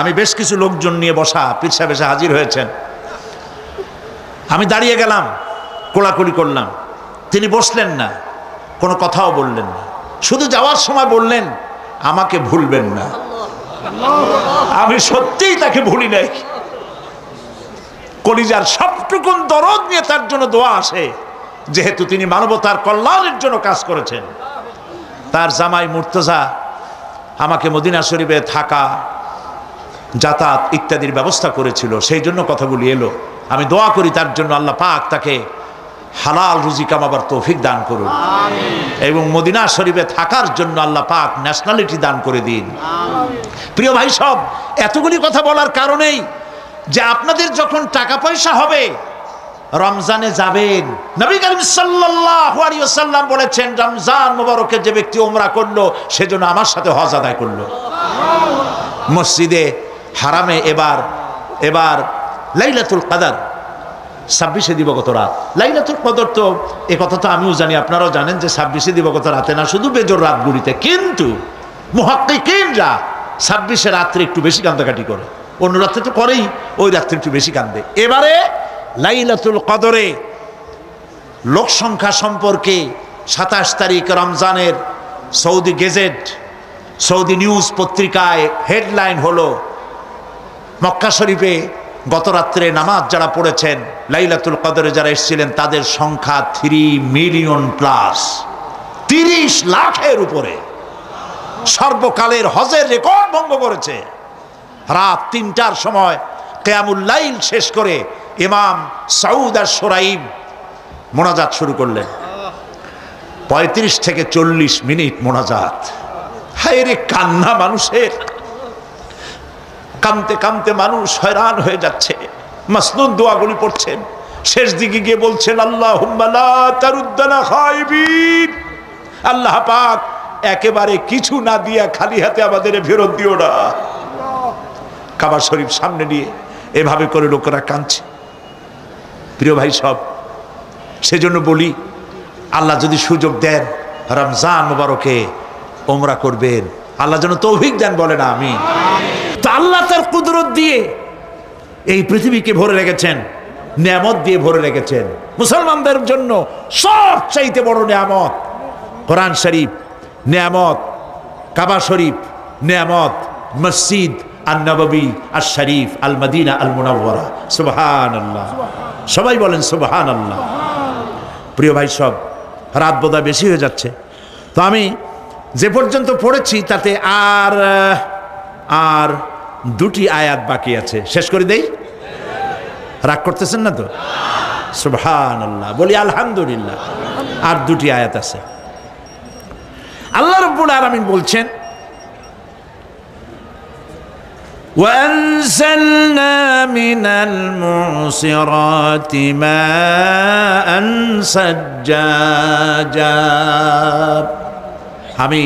আমি বেশ কিছু লোকজন নিয়ে বসা, পীর সাহেব এসে হাজির হয়েছেন। আমি দাঁড়িয়ে গেলাম, কোলাকুলি করলাম। তিনি বসলেন না, কোনো কথাও বললেন না, শুধু যাওয়ার সময় বললেন আমাকে ভুলবেন না। আমি সত্যিই তাকে ভুলি নাই। কলিজার সবটুকুন দরদ নিয়ে তার জন্য দোয়া আসে, যেহেতু তিনি মানবতার কল্যাণের জন্য কাজ করেছেন। তার জামাই মুর্তজা আমাকে মদিনা শরীফে থাকা, যাতায়াত ইত্যাদির ব্যবস্থা করেছিল, সেই জন্য কথাগুলি এলো। আমি দোয়া করি তার জন্য আল্লাহ পাক তাকে হালাল রুজি কামাবার তৌফিক দান করুন, এবং মদিনা শরীফে থাকার জন্য আল্লাহ পাক ন্যাশনালিটি দান করে দিন। প্রিয় ভাই সব, এতগুলি কথা বলার কারণেই যে আপনাদের যখন টাকা পয়সা হবে রমজানে যাবেন। নবী করিম সাল্লাল্লাহু আলাইহি ওয়াসাল্লাম বলেছেন, রমজান মুবারকে যে ব্যক্তি উমরা করলো সেজন্য আমার সাথে হজ আদায় করলো। মসজিদে হারামে এবার লাইলাতুল কদর 26 দিবগত রাত। লাইলাতুল কদর তো এ কথা তো আমিও জানি, আপনারাও জানেন যে 26 দিবগত রাতে না, শুধু বেজোর রাতগুলিতে। কিন্তু মুহাক্কিকিনরা 26 রাত্রে একটু বেশি কান্দাকাটি করে, অন্য রাত্রে তো করেই, ওই রাত্রে একটু বেশি কান্দে। এবারে লাইলাতুল কদরে লোক সংখ্যা সম্পর্কে 27 তারিখ রমজানের সৌদি গেজেট, সৌদি নিউজ পত্রিকায় হেডলাইন হলো, মক্কা শরীফে গত রাত্রে নামাজ যারা পড়েছেন, লাইলাতুল কদরে যারা এসেছিলেন, তাদের সংখ্যা 3 মিলিয়ন প্লাস, 30 লাখের উপরে। সর্বকালের হজের রেকর্ড ভঙ্গ করেছে। রাত 3টার সময় কিয়ামুল লাইল শেষ করে ইমাম সাউদ আশ-শুরাইব মোনাজাত শুরু করলেন। 35 থেকে 40 মিনিট মোনাজাত। হায় রে কান্না মানুষের, কাঁদতে কাঁদতে মানুষ হয়রান হয়ে যাচ্ছে। মাসনুন দোয়াগুলি পড়ছেন, শেষ দিকে গিয়ে বলছেন আল্লাহুম্মা লা তারুদ্দানা খায়বিন, আল্লাহ পাক একেবারে কিছু না দিয়া খালি হাতে আমাদের ফেরত দিও না। কাবা শরীফ সামনে নিয়ে এভাবে করে লোকেরা কাঁদছে। প্রিয় ভাই সব, সেজন্য বলি, আল্লাহ যদি সুযোগ দেন রমজান মুবারকে ওমরা করবেন, আল্লাহ যেন তৌফিক দেন, বলেন আমিন। তো আল্লাহ তার কুদরত দিয়ে এই পৃথিবীকে ভরে রেখেছেন, নিয়ামত দিয়ে ভরে রেখেছেন। মুসলমানদের জন্য সবচাইতে বড় নিয়ামত কোরআন শরীফ নিয়ামত, কাবা শরীফ নিয়ামত, মসজিদ আন-নববী আশ-শরীফ আল মদিনা আল মুনাওয়ারা। সুবহানাল্লাহ, সবাই বলেন সুবহানাল্লাহ। প্রিয় ভাই সব, রাত বোধহয় বেশি হয়ে যাচ্ছে, তো আমি যে পর্যন্ত পড়েছি তাতে আর 2টি আয়াত বাকি আছে, শেষ করে দেই। রাগ করতেছেন না তো? সুবহানাল্লাহ, বলি আলহামদুলিল্লাহ। আর 2টি আয়াত আছে। আল্লাহ রাব্বুল আলামিন বলছেন, وأنزلنا من المعصرات ماء ثجاجا, আমি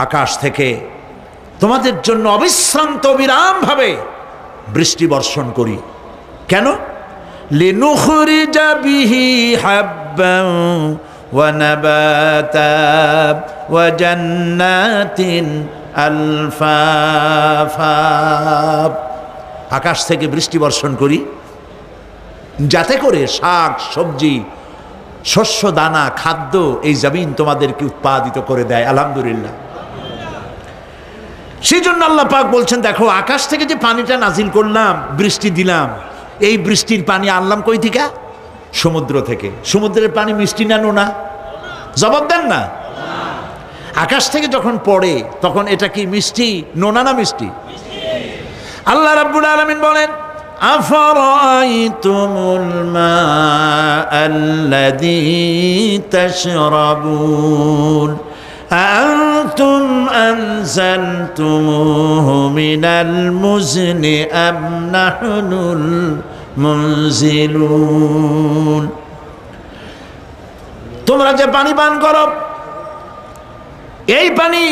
আকাশ থেকে তোমাদের জন্য অবিশ্রান্ত বিরাম ভাবে বৃষ্টি বর্ষণ করি। কেন? লিনুখরিজা বিহি হাব্বান ওয়া নাবাতা ওয়া জান্নাতিন আলফাফা। আকাশ থেকে বৃষ্টি বর্ষণ করি যাতে করে শাক সবজি শস্য দানা খাদ্য এই জমিন তোমাদেরকে উৎপাদিত করে দেয়। আলহামদুলিল্লাহ। সেই জন্য আল্লাহ পাক বলছেন, দেখো আকাশ থেকে যে পানিটা নাজিল করলাম, বৃষ্টি দিলাম, এই বৃষ্টির পানি আনলাম কই থেকে? সমুদ্র থেকে। সমুদ্রের পানি মিষ্টি না নোনা? জবাব দেন না। আকাশ থেকে যখন পড়ে তখন এটা কি মিষ্টি, নোনা না মিষ্টি? আল্লাহ রাব্বুল আলামিন বলেন, আফারাইতুমুল মাআল্লাযী তাশরাবুন আনতুম আনজালতুমুহু মিনাল মুজনি আম নাহনুল মুনজিলুন। তোমরা যে পানি পান করো, এই পানি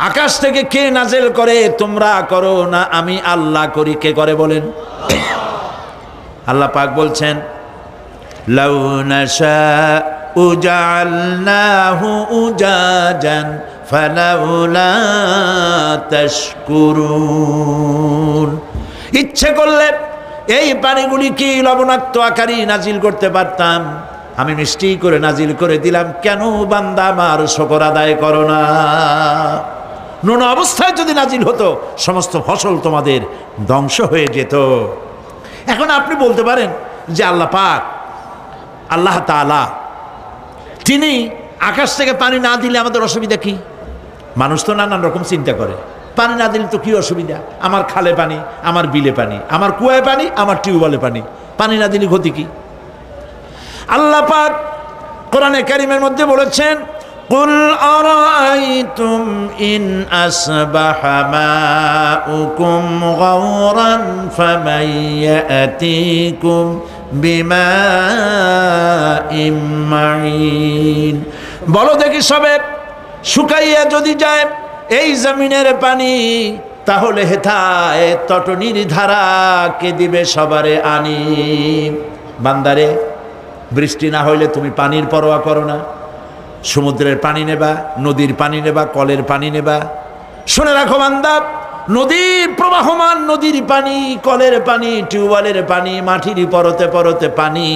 আকাশ থেকে কে নাজেল করে? তোমরা করো না আমি আল্লাহ করি? কে করে বলেন? আল্লাহ পাক বলছেন, লাউ নাশাউ জাআলনাহু উজাজান ফালাউলা তাশকুরুন। ইচ্ছে করলে এই পানিগুলি কি লবণাক্ত আকারে নাজিল করতে পারতাম, আমি মিষ্টি করে নাজিল করে দিলাম। কেন বান্দা আমার শুকর আদায় করো না? নোনা অবস্থায় যদি নাজিল হতো সমস্ত ফসল তোমাদের ধ্বংস হয়ে যেত। এখন আপনি বলতে পারেন যে আল্লাহ পাক, আল্লাহ তাআলা তিনি আকাশ থেকে পানি না দিলে আমাদের অসুবিধা কি? মানুষ তো নানান রকম চিন্তা করে, পানি না দিলে তো কি অসুবিধা? আমার খালে পানি, আমার বিলে পানি, আমার কুয়ায় পানি, আমার টিউবওয়েলে পানি, পানি না দিলে ক্ষতি কি? আল্লাহ পাক কোরআনে কারীমের মধ্যে বলেছেন, কুল আরাআইতুম ইন আসবাহা মাউকুম গাওরান ফামান ইয়াতিকুম বিমাইম মাইন। বলো দেখি সবে, শুকাইয়া যদি যায় এই জমিনের পানি, তাহলে হেথায় তটনির ধারা কে দিবে সবারে আনি। বান্দারে, বৃষ্টি না হইলে তুমি পানির পরোয়া করো না। সমুদ্রের পানি নেবা, নদীর পানি নেবা, কলের পানি নেবা। শুনে রাখো বান্দা, নদীর প্রবাহমান নদীর পানি, কলের পানি, টিউবওয়েলের পানি, মাটির পরতে পরতে পানি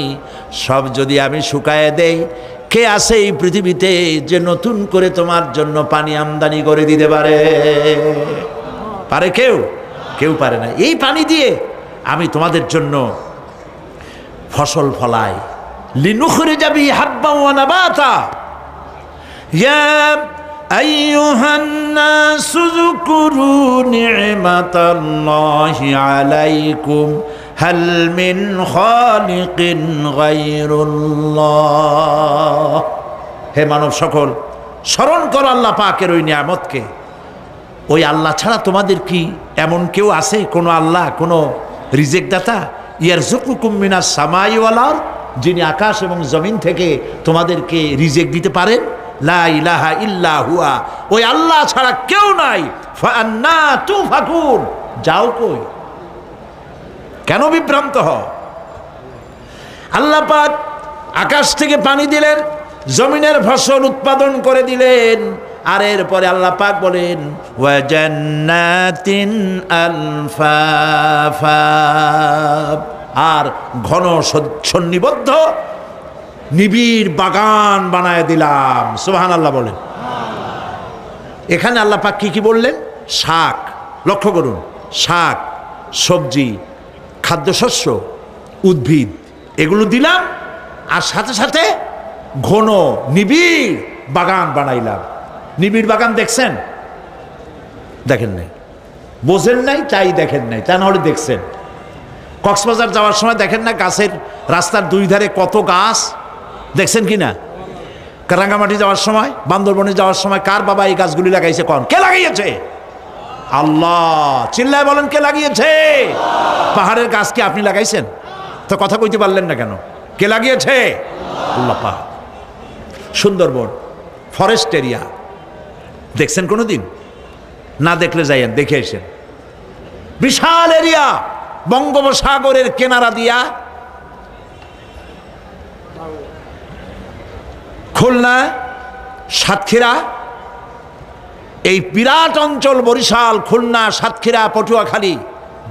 সব যদি আমি শুকায়ে দেই, কে আছে এই পৃথিবীতে যে নতুন করে তোমার জন্য পানি আমদানি করে দিতে পারে? পারে কেউ? কেউ পারে না। এই পানি দিয়ে আমি তোমাদের জন্য ফসল ফলাই। লিনুখরিজা বিহি হাব্বান ওয়া নাবাতা। ইয়া আইয়ুহান নাসু যকুরু নি'মাতাল্লাহি আলাইকুম হাল মিন খালিকিন গায়রুল্লাহ। হে মানব সকল, স্মরণ করো আল্লাহ পাকের ওই নিয়ামতকে। ওই আল্লাহ ছাড়া তোমাদের কি এমন কেউ আছে? কোনো আল্লাহ, কোনো রিজেক দাতা? ইয়ারযুকুকুম মিনাস সামাই ওয়াল আরদ, যিনি আকাশ এবং জমিন থেকে তোমাদেরকে রিজেক দিতে পারেন। লা ইলাহা ইল্লা হুয়া, ওই আল্লাহ ছাড়া কেউ নাই। ফাআন্না তুফাকুন, যাও কই? কেন বিভ্রান্ত হও? আল্লাহ পাক আকাশ থেকে পানি দিলেন, জমিনের ফসল উৎপাদন করে দিলেন। আর এরপরে আল্লাহ পাক বলেন ওয়া জান্নাতিন আলফাফা, আর ঘন সন্নিবদ্ধ নিবিড় বাগান বানায় দিলাম। সুবহানাল্লাহ বলেন। এখানে আল্লাহ পাক কি কি বললেন? শাক, লক্ষ্য করুন, শাক, সবজি, খাদ্যশস্য, উদ্ভিদ, এগুলো দিলাম। আর সাথে সাথে ঘন নিবিড় বাগান বানাইলাম। নিবিড় বাগান দেখছেন? দেখেন নাই, বোঝেন নাই, তাই দেখেন নাই, তা নাহলে দেখছেন। কক্সবাজার যাওয়ার সময় দেখেন না, গাছের রাস্তার দুই ধারে কত গাছ, দেখছেন কি না? রাঙ্গামাটি যাওয়ার সময়, বান্দরবনে যাওয়ার সময় কার বাবা এই গাছগুলি লাগাইছে? কোন? কে লাগিয়েছে? আল্লাহ। চিল্লায় বলেন, কে লাগিয়েছে? পাহাড়ের গাছ কি আপনি লাগাইছেন? তো কথা কইতে পারলেন না কেন? কে লাগিয়েছে? আল্লাহ পাক। সুন্দরবন ফরেস্ট এরিয়া দেখছেন কোনোদিন? না দেখলে যাইয়েন, দেখে এসেন। বিশাল এরিয়া, বঙ্গোপসাগরের কিনারা দিয়া খুলনা, সাতক্ষীরা, এই বিরাট অঞ্চল, বরিশাল, খুলনা, সাতক্ষীরা, পটুয়াখালী,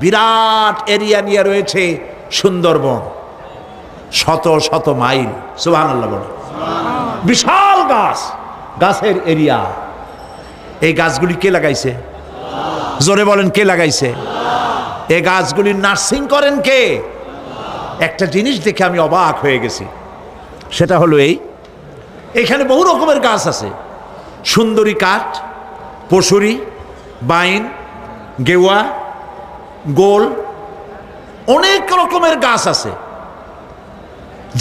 বিরাট এরিয়া নিয়ে রয়েছে সুন্দরবন। শত শত মাইল। সুবহানাল্লাহ বলে। বিশাল গাছ, গাছের এরিয়া। এই গাছগুলি কে লাগাইছে? জোরে বলেন, কে লাগাইছে? এই গাছগুলির নার্সিং করেন কে? একটা জিনিস দেখে আমি অবাক হয়ে গেছি, সেটা হলো এখানে বহু রকমের গাছ আছে। সুন্দরী কাঠ, পশুরি, বাইন, গেওয়া, গোল, অনেক রকমের গাছ আছে।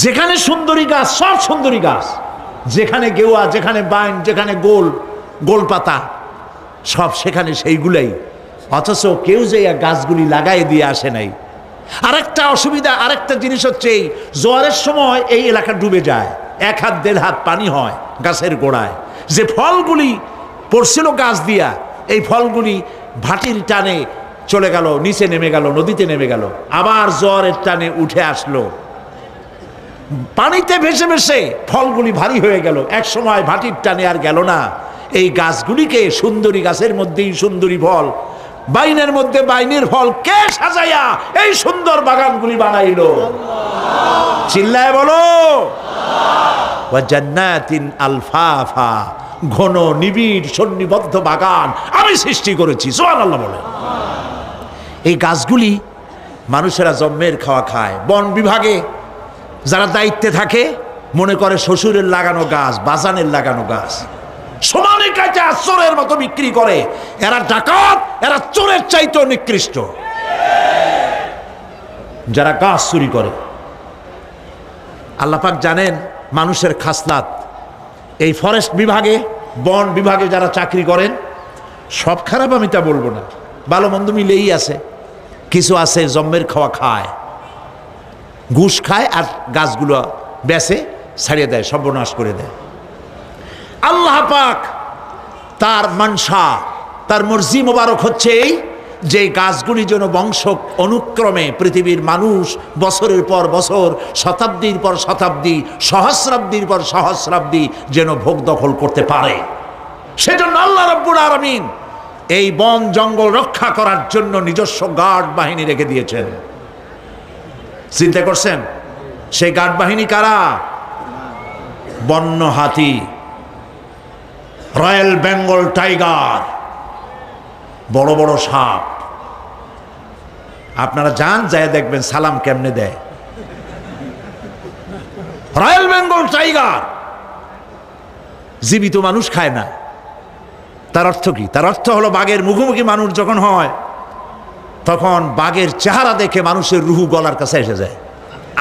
যেখানে সুন্দরী গাছ, সব সুন্দরী গাছ। যেখানে গেওয়া, যেখানে বাইন, যেখানে গোল, গোলপাতা, সব সেখানে সেইগুলাই। অথচ কেউ যে গাছগুলি লাগাই দিয়ে আসে নাই। আরেকটা অসুবিধা, আরেকটা জিনিস হচ্ছে, এই জোয়ারের সময় এই এলাকা ডুবে যায়, 1 হাত 1.5 হাত পানি হয় গাছের গোড়ায়। যে ফলগুলি পড়ছিল গাছ দিয়া, এই ফলগুলি ভাটির টানে চলে গেল, নিচে নেমে গেল, নদীতে নেমে গেল, আবার জোয়ারের টানে উঠে আসলো, পানিতে ভেসে ভেসে ফলগুলি ভারী হয়ে গেল। এক সময় ভাটির টানে আর গেল না। এই গাছগুলিকে সুন্দরী গাছের মধ্যেই সুন্দরী ফল, বাইনের মধ্যে বাইনের ফল কে সাজাইয়া এই সুন্দর বাগানগুলি বানাইলো? চিল্লায় বলো। ওয়া জান্নাতিন আলফাফা, ঘন নিবিড় সন্নিবদ্ধ বাগান আমি সৃষ্টি করেছি। সুবহানাল্লাহ বলে। এই গাছগুলি মানুষেরা জন্মের খাওয়া খায়। বন বিভাগে যারা দায়িত্বে থাকে মনে করে শ্বশুরের লাগানো গাছ, বাজানের লাগানো গাছ, সমানে কাছে চোরের মতো বিক্রি করে। এরা ডাকাত, এরা চোরের চাইতেও নিকৃষ্ট যারা গাছ চুরি করে। আল্লাহ পাক জানেন মানুষের খাসলাত। এই ফরেস্ট বিভাগে, বন বিভাগে যারা চাকরি করেন, সব খারাপ আমি তা বলবো না, ভালো মন্দ মিলেই আছে। কিছু আছে জন্মের খাওয়া খায়, ঘুষ খায়, আর গাছগুলো বেচে ছাড়িয়ে দেয়, সর্বনাশ করে দেয়। আল্লাহ পাক তার মানসা, তার মর্জি মোবারক হচ্ছে এই যে গাছগুলি যেন বংশ অনুক্রমে পৃথিবীর মানুষ বছরের পর বছর, শতাব্দীর পর শতাব্দী, সহস্রাব্দীর পর সহস্রাব্দী যেন ভোগ দখল করতে পারে। সেজন্য আল্লাহ রাব্বুল আলামিন এই বন জঙ্গল রক্ষা করার জন্য নিজস্ব গার্ড বাহিনী রেখে দিয়েছেন। চিন্তা করছেন সেই গার্ড বাহিনী কারা? বন্য হাতি, রয়্যাল বেঙ্গল টাইগার, বড় বড় সাপ। আপনারা যান, যায় দেখবেন সালাম কেমনে দেয়। রয়্যাল বেঙ্গল টাইগার জীবিত মানুষ খায় না। তার অর্থ কি? তার অর্থ হলো বাঘের মুখোমুখি মানুষ যখন হয় তখন বাঘের চেহারা দেখে মানুষের রুহু গলার কাছে এসে যায়।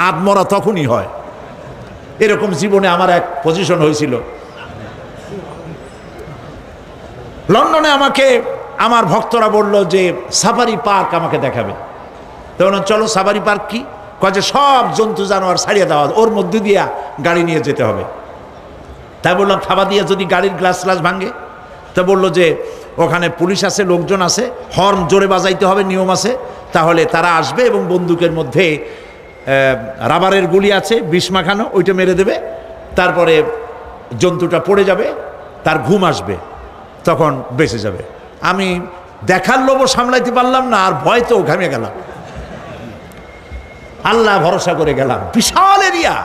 আত্মরা তখনই হয়। এরকম জীবনে আমার এক পজিশন হয়েছিল। লন্ডনে আমাকে আমার ভক্তরা বলল যে সাফারি পার্ক আমাকে দেখাবে। তখন চলো সাফারি পার্ক কি? কয় যে সব জন্তু জানোয়ার ছাড়িয়ে দেওয়া, ওর মধ্যে দিয়া গাড়ি নিয়ে যেতে হবে। তাই বললাম থাবা দিয়ে যদি গাড়ির গ্লাস ভাঙে? তা বললো যে ওখানে পুলিশ আছে, লোকজন আছে, হর্ন জোরে বাজাইতে হবে, নিয়ম আছে, তাহলে তারা আসবে এবং বন্দুকের মধ্যে রাবারের গুলি আছে, বিষ মাখানো, ওইটা মেরে দেবে, তারপরে জন্তুটা পড়ে যাবে, তার ঘুম আসবে, তখন বেঁচে যাবে। আমি দেখার লোভও সামলাইতে পারলাম না, আর ভয়তেও ঘামে গেলাম। আল্লাহ ভরসা করে গেলাম। বিশাল এরিয়া,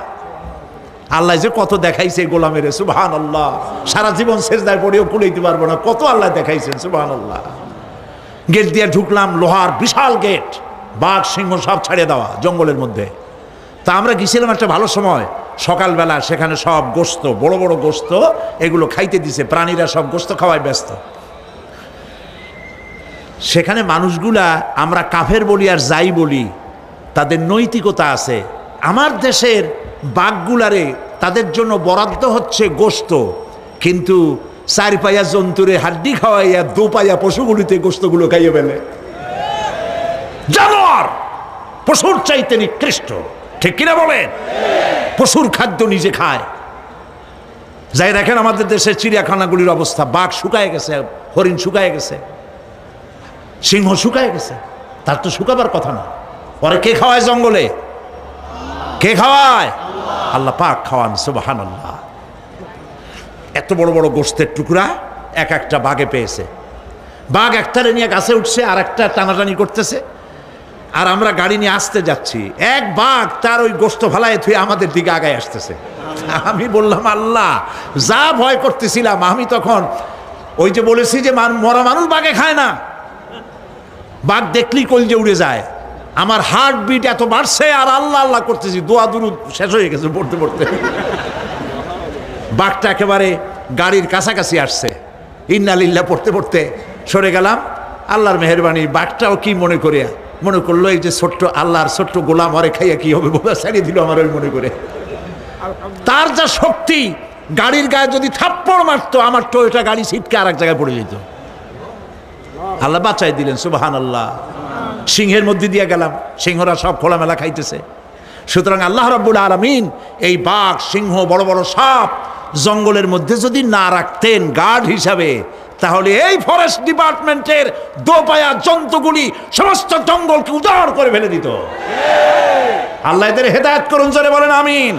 আল্লাহ যে কত দেখাইছে গোলামের, সুবহানাল্লাহ। সারা জীবন সেজদায় পড়েও কুলাইতে পারবো না, কত আল্লাহ দেখাইছেন, সুবহানাল্লাহ। গেট দিয়ে ঢুকলাম, লোহার বিশাল গেট, বাঘ সিংহ সব ছাড়িয়ে দেওয়া জঙ্গলের মধ্যে। তা আমরা গেছিলাম একটা ভালো সময়, সকালবেলা। সেখানে সব গোস্ত, বড় বড় গোস্ত, এগুলো খাইতে দিছে, প্রাণীরা সব গোস্ত খাওয়ায় ব্যস্ত। সেখানে মানুষগুলা, আমরা কাফের বলি আর যাই বলি, তাদের নৈতিকতা আছে। আমার দেশের বাঘগুলারে তাদের জন্য বরাদ্দ হচ্ছে গোস্ত, কিন্তু চার পায়া জন্তুরে হাড্ডি খাওয়াইয়া দু পায়া পশুগুলিতে গোস্তগুলো খাইয়ে ফেলে। জানোয়ার পশুর চাইতে নিকৃষ্ট, ঠিক কিনা বলেন? পশুর খাদ্য নিজে খায়। যাই দেখেন আমাদের দেশের চিড়িয়াখানাগুলির অবস্থা, বাঘ শুকায় গেছে, হরিণ শুকায় গেছে, সিংহ শুকায় গেছে। তার তো শুকাবার কথা না। পরে কে খাওয়ায় জঙ্গলে? কে খাওয়ায়? আল্লাহ পাক খাওয়ান, সুবহানাল্লাহ। এত বড় বড় গোস্তের টুকরা এক একটা বাঘে পেয়েছে। বাঘ একটারে নিয়ে গাছে উঠছে, আর একটা টানাটানি করতেছে, আর আমরা গাড়ি নিয়ে আসতে যাচ্ছি। এক বাঘ তার ওই গোস্ত ফালায় থুয়ে আমাদের দিকে আগায় আসতেছে। আমি বললাম আল্লাহ, যা ভয় করতেছিলাম আমি তখন, ওই যে বলেছি যে মরা মানুষ বাঘে খায় না, বাঘ দেখলেই কলজে উড়ে যায়। আমার হার্ট বিট এত বাড়ছে, আর আল্লাহ আল্লাহ করতেছি, দোয়া দুরুদ শেষ হয়ে গেছে পড়তে পড়তে। বাঘটা একেবারে গাড়ির কাছাকাছি আসছে, ইন্না লিল্লাহ পড়তে পড়তে সরে গেলাম। আল্লাহর মেহেরবানি, বাঘটাও কি মনে করলো এই যে ছোট্ট আল্লাহর ছোট্ট গোলাম, হরে খাইয়া কি হবে বলে ছাড়িয়ে দিল আমার ওই মনে করে। তার যা শক্তি, গাড়ির গায়ে যদি থাপ্পড় মারতো, আমার টয়োটা গাড়ি ছিটকে আর এক জায়গায় পড়ে যেত। আল্লাহ বাঁচাই দিলেন, সুবহানাল্লাহ। সিংহের মধ্যে দিয়ে গেলাম, সিংহরা সব খোলামেলা খাইতেছে। সুতরাং আল্লাহ রাব্বুল আলামিন এই বাঘ, সিংহ, বড় বড় সাপ জঙ্গলের মধ্যে যদি না রাখতেন গার্ড হিসাবে, তাহলে এই ফরেস্ট ডিপার্টমেন্টের দোপায়া জন্তুগুলি সমস্ত জঙ্গলকে উজাড় করে ফেলে দিত। আল্লাহ এদের হেদায়েত করুন, জোরে বলেন আমিন।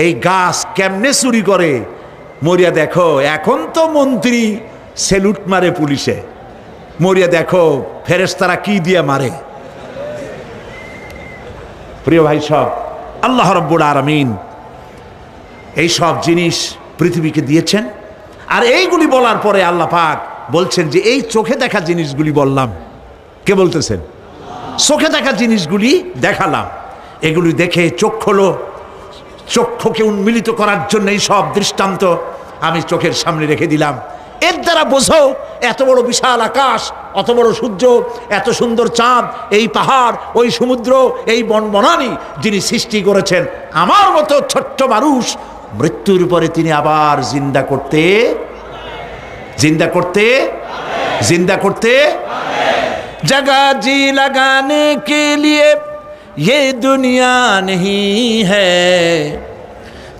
এই গাছ কেমনে চুরি করে মরিয়া দেখো। এখন তো মন্ত্রী সেলুট মারে পুলিশে, মরিয়া দেখো ফেরেশতারা কি দিয়ে মারে। প্রিয় ভাই সব, আল্লাহ রাব্বুল আলামিন এই সব জিনিস পৃথিবীকে দিয়েছেন। আর এইগুলি বলার পরে আল্লাহ পাক বলছেন যে এই চোখে দেখা জিনিসগুলি বললাম। কে বলতেছেন? চোখে দেখা জিনিসগুলি দেখালাম। এগুলি দেখে চোখ হলো, চক্ষুকে উন্মিলিত করার জন্য এই সব দৃষ্টান্ত আমি চোখের সামনে রেখে দিলাম। এর দ্বারা বোঝো এত বড় বিশাল আকাশ, অত বড় সূর্য, এত সুন্দর চাঁদ, এই পাহাড়, ওই সমুদ্র, এই বনবনানী যিনি সৃষ্টি করেছেন, আমার মতো ছোট্ট মানুষ মৃত্যুর পরে তিনি আবার জিন্দা করতে जगह जी लगाने के लिए ये दुनिया नहीं है,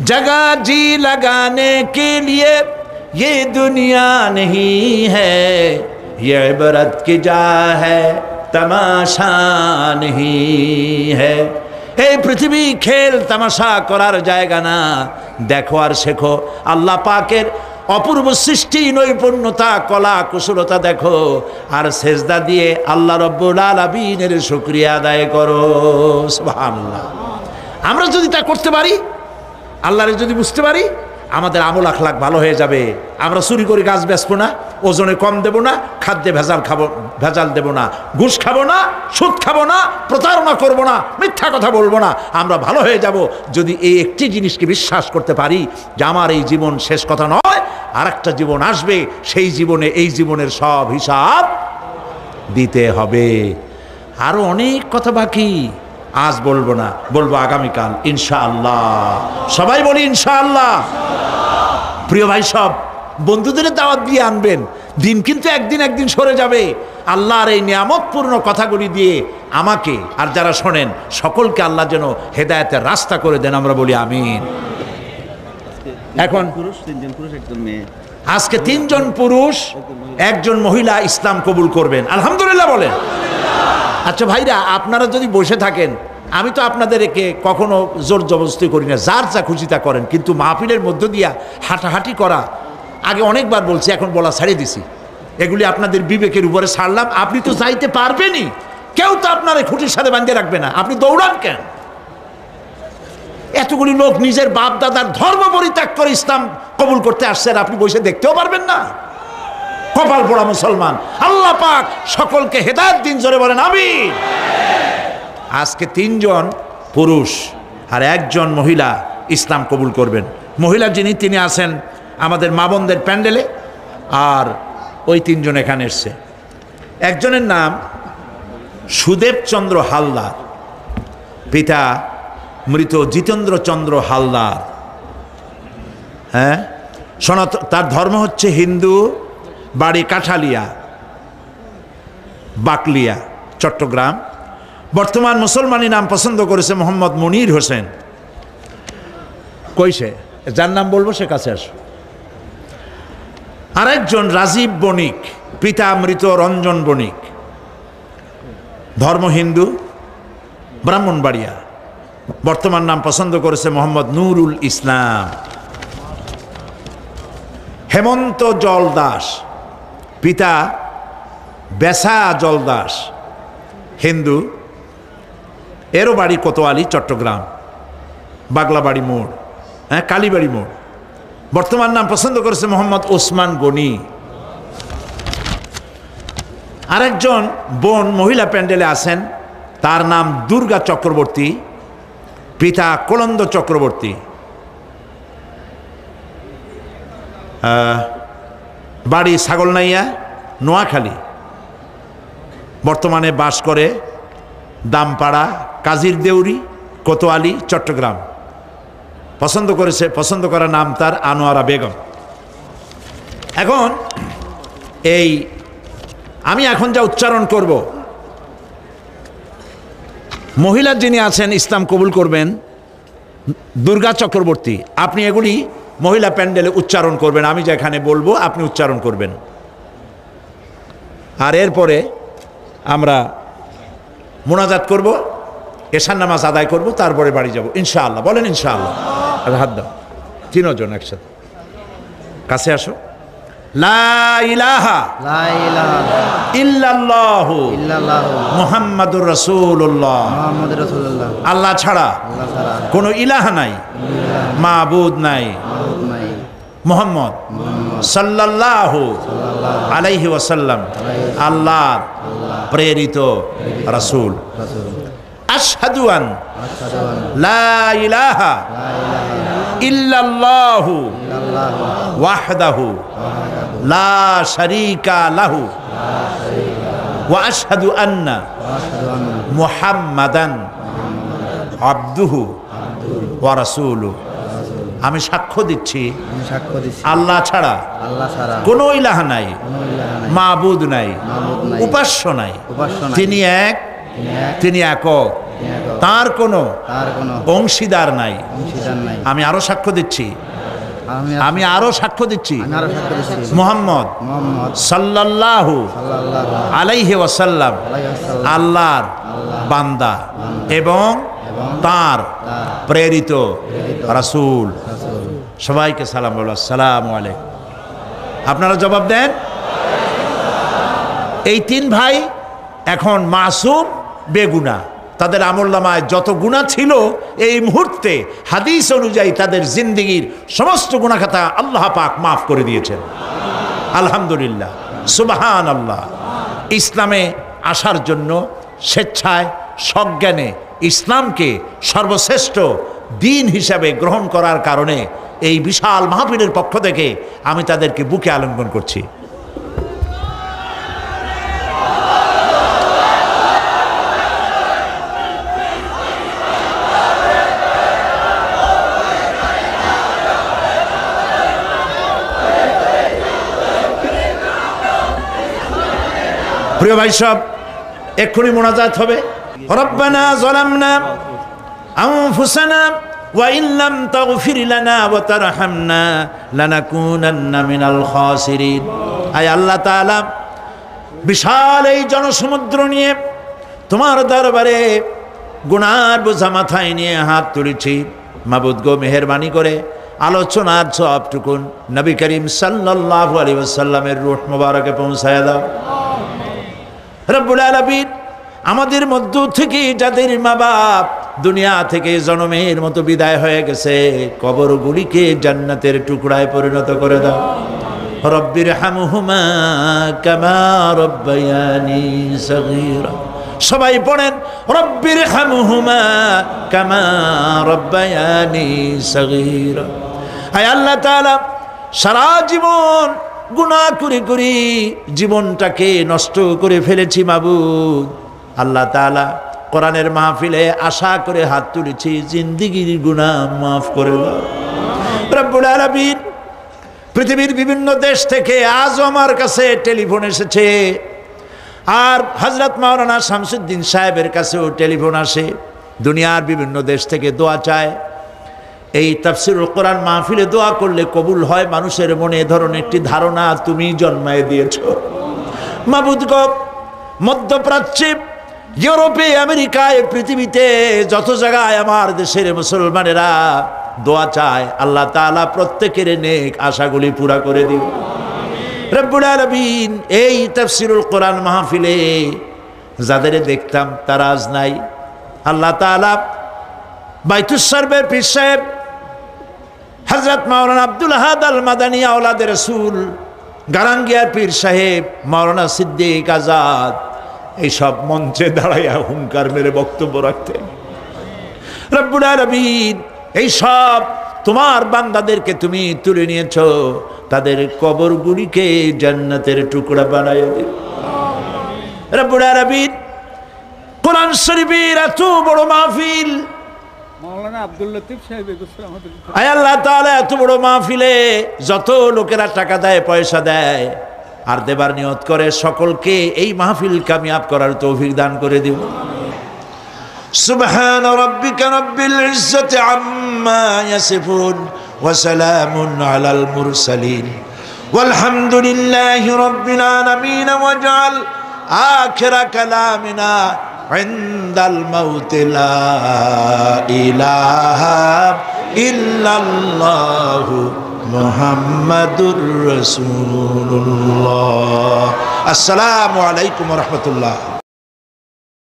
जगह जी लगाने के लिए ये दुनिया नहीं है, ये इबरत की जा है तमाशा नहीं है। এই পৃথিবী খেল তামাশা করার জায়গা না, দেখো আর শেখো আল্লাহ পাকের অপূর্ব সৃষ্টি, নৈপুণ্যতা, কলা কুশলতা দেখো, আর সেজদা দিয়ে আল্লাহ রব্বুল আলামিনের শুকরিয়া আদায় করো। সুবহানাল্লাহ। আমরা যদি তা করতে পারি, আল্লাহরে যদি বুঝতে পারি, আমাদের আমল আখলাক ভালো হয়ে যাবে। আমরা চুরি করে গাছ বেচবো না, ওজনে কম দেব না, খাদ্যে ভেজাল দেব না, ঘুষ খাবো না, সুদ খাবো না, প্রতারণা করব না, মিথ্যা কথা বলবো না। আমরা ভালো হয়ে যাব যদি এই একটি জিনিসকে বিশ্বাস করতে পারি যে আমার এই জীবন শেষ কথা নয়, আর একটা জীবন আসবে, সেই জীবনে এই জীবনের সব হিসাব দিতে হবে। আরো অনেক কথা বাকি, আজ বলবো না, বলবো আগামীকাল ইনশাআল্লাহ। সবাই বলি ইনশাআল্লাহ। প্রিয় ভাই, সব বন্ধুদের দাওয়াত দিয়ে আনবেন। দিন কিন্তু একদিন সরে যাবে। আল্লাহর এই নিয়ামতপূর্ণ কথাগুলি দিয়ে আমাকে আর যারা শোনেন সকলকে আল্লাহ যেন হেদায়েতের রাস্তা করে দেন, আমরা বলি আমিন। এখন আজকে 3 জন পুরুষ 1 জন মহিলা ইসলাম কবুল করবেন, আলহামদুলিল্লাহ বলেন। আচ্ছা ভাইরা, আপনারা যদি বসে থাকেন, আমি তো আপনাদেরকে কখনো জোর জবরদস্তি করি না, যার যা খুশি তা করেন, কিন্তু মাহফিলের মধ্য দিয়া হাঁটাহাঁটি করা আগে অনেকবার বলছি, এখন বলা ছাড়িয়ে দিছি। এগুলি আপনাদের বিবেকের উপরে ছাড়লাম। আপনি তো যাইতে পারবেনই, কেউ তো আপনার খুঁটির সাথে বাঁধিয়ে রাখবে না, আপনি দৌড়ান কেন? এতগুলি লোক নিজের বাপ দাদার ধর্ম পরিত্যাগ করে ইসলাম কবুল করতে আসছে, আর আপনি বসে দেখতেও পারবেন না? কপাল পোড়া মুসলমান। আল্লাহ পাক সকলকে হেদায়েত দিন, জোরে বলেন আমিন। আজকে 3 জন পুরুষ আর 1 জন মহিলা ইসলাম কবুল করবেন। মহিলা যিনি, তিনি আছেন আমাদের মা বোনদের প্যান্ডেলে, আর ওই 3 জন এখানে এসছে। একজনের নাম সুদেব চন্দ্র হালদার, পিতা মৃত জিতেন্দ্র চন্দ্র হালদার। হ্যাঁ, তার ধর্ম হচ্ছে হিন্দু, বাড়ি কাঠালিয়া, বাকলিয়া, চট্টগ্রাম। বর্তমান মুসলমানি নাম পছন্দ করেছে মোহাম্মদ মনির হোসেন। কইছে যার নাম বলবো সে কাছে আসো। আরেকজন রাজীব বণিক, পিতা মৃত রঞ্জন বণিক, ধর্ম হিন্দু, ব্রাহ্মণবাড়িয়া। বর্তমান নাম পছন্দ করেছে মোহাম্মদ নুরুল ইসলাম। হেমন্ত জল দাস, পিতা বেসা জল দাস, হিন্দু, এরও বাড়ি কোতোয়ালি, চট্টগ্রাম, বাগলাবাড়ি মোড়, হ্যাঁ কালীবাড়ি মোড়। বর্তমান নাম পছন্দ করেছে মোহাম্মদ ওসমান গনি। আরেকজন বোন মহিলা প্যান্ডেলে আছেন, তার নাম দুর্গা চক্রবর্তী, পিতা কলন্দ চক্রবর্তী, বাড়ি ছাগলনাইয়া, নোয়াখালী। বর্তমানে বাস করে দামপাড়া, কাজীর দেউরি, কোতোয়ালি, চট্টগ্রাম। পছন্দ করা নাম তার আনোয়ারা বেগম। এখন আমি এখন যা উচ্চারণ করব, মহিলা যিনি আছেন ইসলাম কবুল করবেন, দুর্গা চক্রবর্তী, আপনি এগুলি মহিলা প্যান্ডেলে উচ্চারণ করবেন। আমি যেখানে বলবো আপনি উচ্চারণ করবেন, আর এরপরে আমরা মোনাজাত করব, এশার নামাজ আদায় করব, তারপরে বাড়ি যাব ইনশাআল্লাহ। বলেন ইনশাআল্লাহ। হাত দাও, 3 জন একসাথে কাছে আসো। লা ইলাহা ইল্লাল্লাহু মুহাম্মাদুর রাসূলুল্লাহ। আল্লাহ ছাড়া কোনো ইলাহ নাই, মাবুদ নাই। মুহাম্মদ সাল্লাল্লাহু আলাইহি ওয়াসাল্লাম আল্লাহর প্রেরিত রাসূল। আশহাদু আন লা ইলাহা ইল্লাল্লাহু ওয়াহদাহু লা শারীকা লাহু ওয়া আশহাদু আন্না মুহাম্মাদান আবদুহু ওয়া রাসূলুহু। আমি সাক্ষ্য দিচ্ছি আল্লাহ ছাড়া কোনো ইলাহ নাই, মাবুদ নাই, উপাস্য নাই। তিনি এক, তিনি একক, তার কোনো অংশীদার নাই। আমি আরো সাক্ষ্য দিচ্ছি আমি আরো সাক্ষ্য দিচ্ছি মুহাম্মদ সাল্লাল্লাহু আলাইহি ওয়াসাল্লাম আল্লাহর বান্দা এবং তার প্রেরিত রাসূল। সবাইকে সালাম বলো, আসসালামু আলাইকুম। আপনারা জবাব দেন। এই তিন ভাই এখন মাসুম, বেগুনাহ। তাদের আমলনামায় যত গুনাহ ছিল এই মুহূর্তে হাদিস অনুযায়ী তাদের জিন্দেগীর সমস্ত গুনাহ খাতা আল্লাহ পাক মাফ করে দিয়েছেন। আলহামদুলিল্লাহ, সুবহানাল্লাহ। ইসলামে আসার জন্য স্বেচ্ছায় সজ্ঞানে ইসলামকে সর্বশ্রেষ্ঠ দিন হিসাবে গ্রহণ করার কারণে এই বিশাল মাহফিলের পক্ষ থেকে আমি তাদেরকে বুকে আলিঙ্গন করছি। প্রিয় ভাই সব, এক্ষুনি মোনাজাত হবে। রব্বানা যালামনা আনফুসানা ওয়া ইন লাম তাগফির লানা ওয়া তারহামনা লানাকুনান্না মিনাল খাসিরিন। আয় আল্লাহ তাআলা, বিশাল এই জনসমুদ্র নিয়ে তোমার দরবারে গুনার বোঝা মাথায় নিয়ে হাত তুলেছি। মাবুদ গো, মেহেরবানি করে আলোচনার সবটুকুন নবী করিম সাল্লাল্লাহু আলাইহি ওয়াসাল্লামের রূহ মুবারকে পৌঁছায় দাও। রব্বুল আলামিন, আমাদের মধ্য থেকে যাদের মা বাপ দুনিয়া থেকে জনমের মতো বিদায় হয়ে গেছে, কবরগুলিকে জান্নাতের টুকরায় পরিণত করে দাও। রব্বির হামহুমা কামা রব্বায়ানি সগীরা। সবাই পড়েন, রব্বির হামহুমা কামা রব্বায়ানি সগীরা। আয় আল্লাহ তাআলা, সারা জীবন গুনাহ করে করে জীবনটাকে নষ্ট করে ফেলেছি মাবুদ। আল্লাহ তাআলা, কোরআনের মাহফিলে আশা করে হাত তুলেছি, জিন্দেগীর গুনাহ মাফ করে দাও। রব্বুল আলামিন, পৃথিবীর বিভিন্ন দেশ থেকে আজও আমার কাছে টেলিফোন এসেছে, আর হযরত মাওলানা শামসুদ্দিন সাহেবের কাছেও টেলিফোন আসে। দুনিয়ার বিভিন্ন দেশ থেকে দোয়া চায়। এই তাফসীরুল কোরআন মাহফিলে দোয়া করলে কবুল হয়, মানুষের মনে এ ধরনের একটি ধারণা তুমি জন্মায় দিয়েছো মাবুদ গো। মধ্যপ্রাচ্যে, ইউরোপে, আমেরিকায়, পৃথিবীতে যত জায়গায় আমার দেশের মুসলমানেরা দোয়া চায়, আল্লাহ তাআলা প্রত্যেকের নেক আশাগুলি পুরা করে দিন। রব্বুল আলামিন, এই তাফসীরুল কোরআন মাহফিলে যাদের দেখতাম তারা আজ নাই। আল্লাহ তাআলা, বাইতুস সারবের পীর সাহেব হযরত মাওলানা আব্দুল আহাদ আল মাদানী আওলাদে রাসূল, গারাঙ্গিয়ার পীর সাহেব মাওলানা সিদ্দিক আজাদ, এইসব মঞ্চে দাঁড়াইয়া হুঙ্কার মেরে বক্তব্য রাখতেন। রব্বুল আলামিন, এইসব তোমার বান্দাদেরকে তুমি তুলে নিয়েছো, তাদের কবরগুলিকে জান্নাতের টুকরা বানাইয়া দিও। রব্বুল আলামিন, কোরআন শরীফের এত বড় মাহফিল, মাওলানা আব্দুল লতিফ সাহেব আমাদের, আয় আল্লাহ তাআলা, এত বড় মাহফিলে যত লোকেরা টাকা দেয়, পয়সা দেয় আর দেবার নিয়ত করে, সকলকে এই মাহফিল কামিয়াব করার তৌফিক দান করে দিও। সুবহান রাব্বিকা রাব্বিল ইজ্জাতি আম্মা ইয়াসিফুন ওয়া সালামুন আলাল মুরসালিন ওয়ালহামদুলিল্লাহি রাব্বিল আলামিন ওয়াজআল আখিরা কালামিনা ইনদাল মাউত লা ইলাহা ইল্লাল্লাহু মুহাম্মাদুর রাসূলুল্লাহ। আসসালামু আলাইকুম ওয়া রাহমাতুল্লাহ।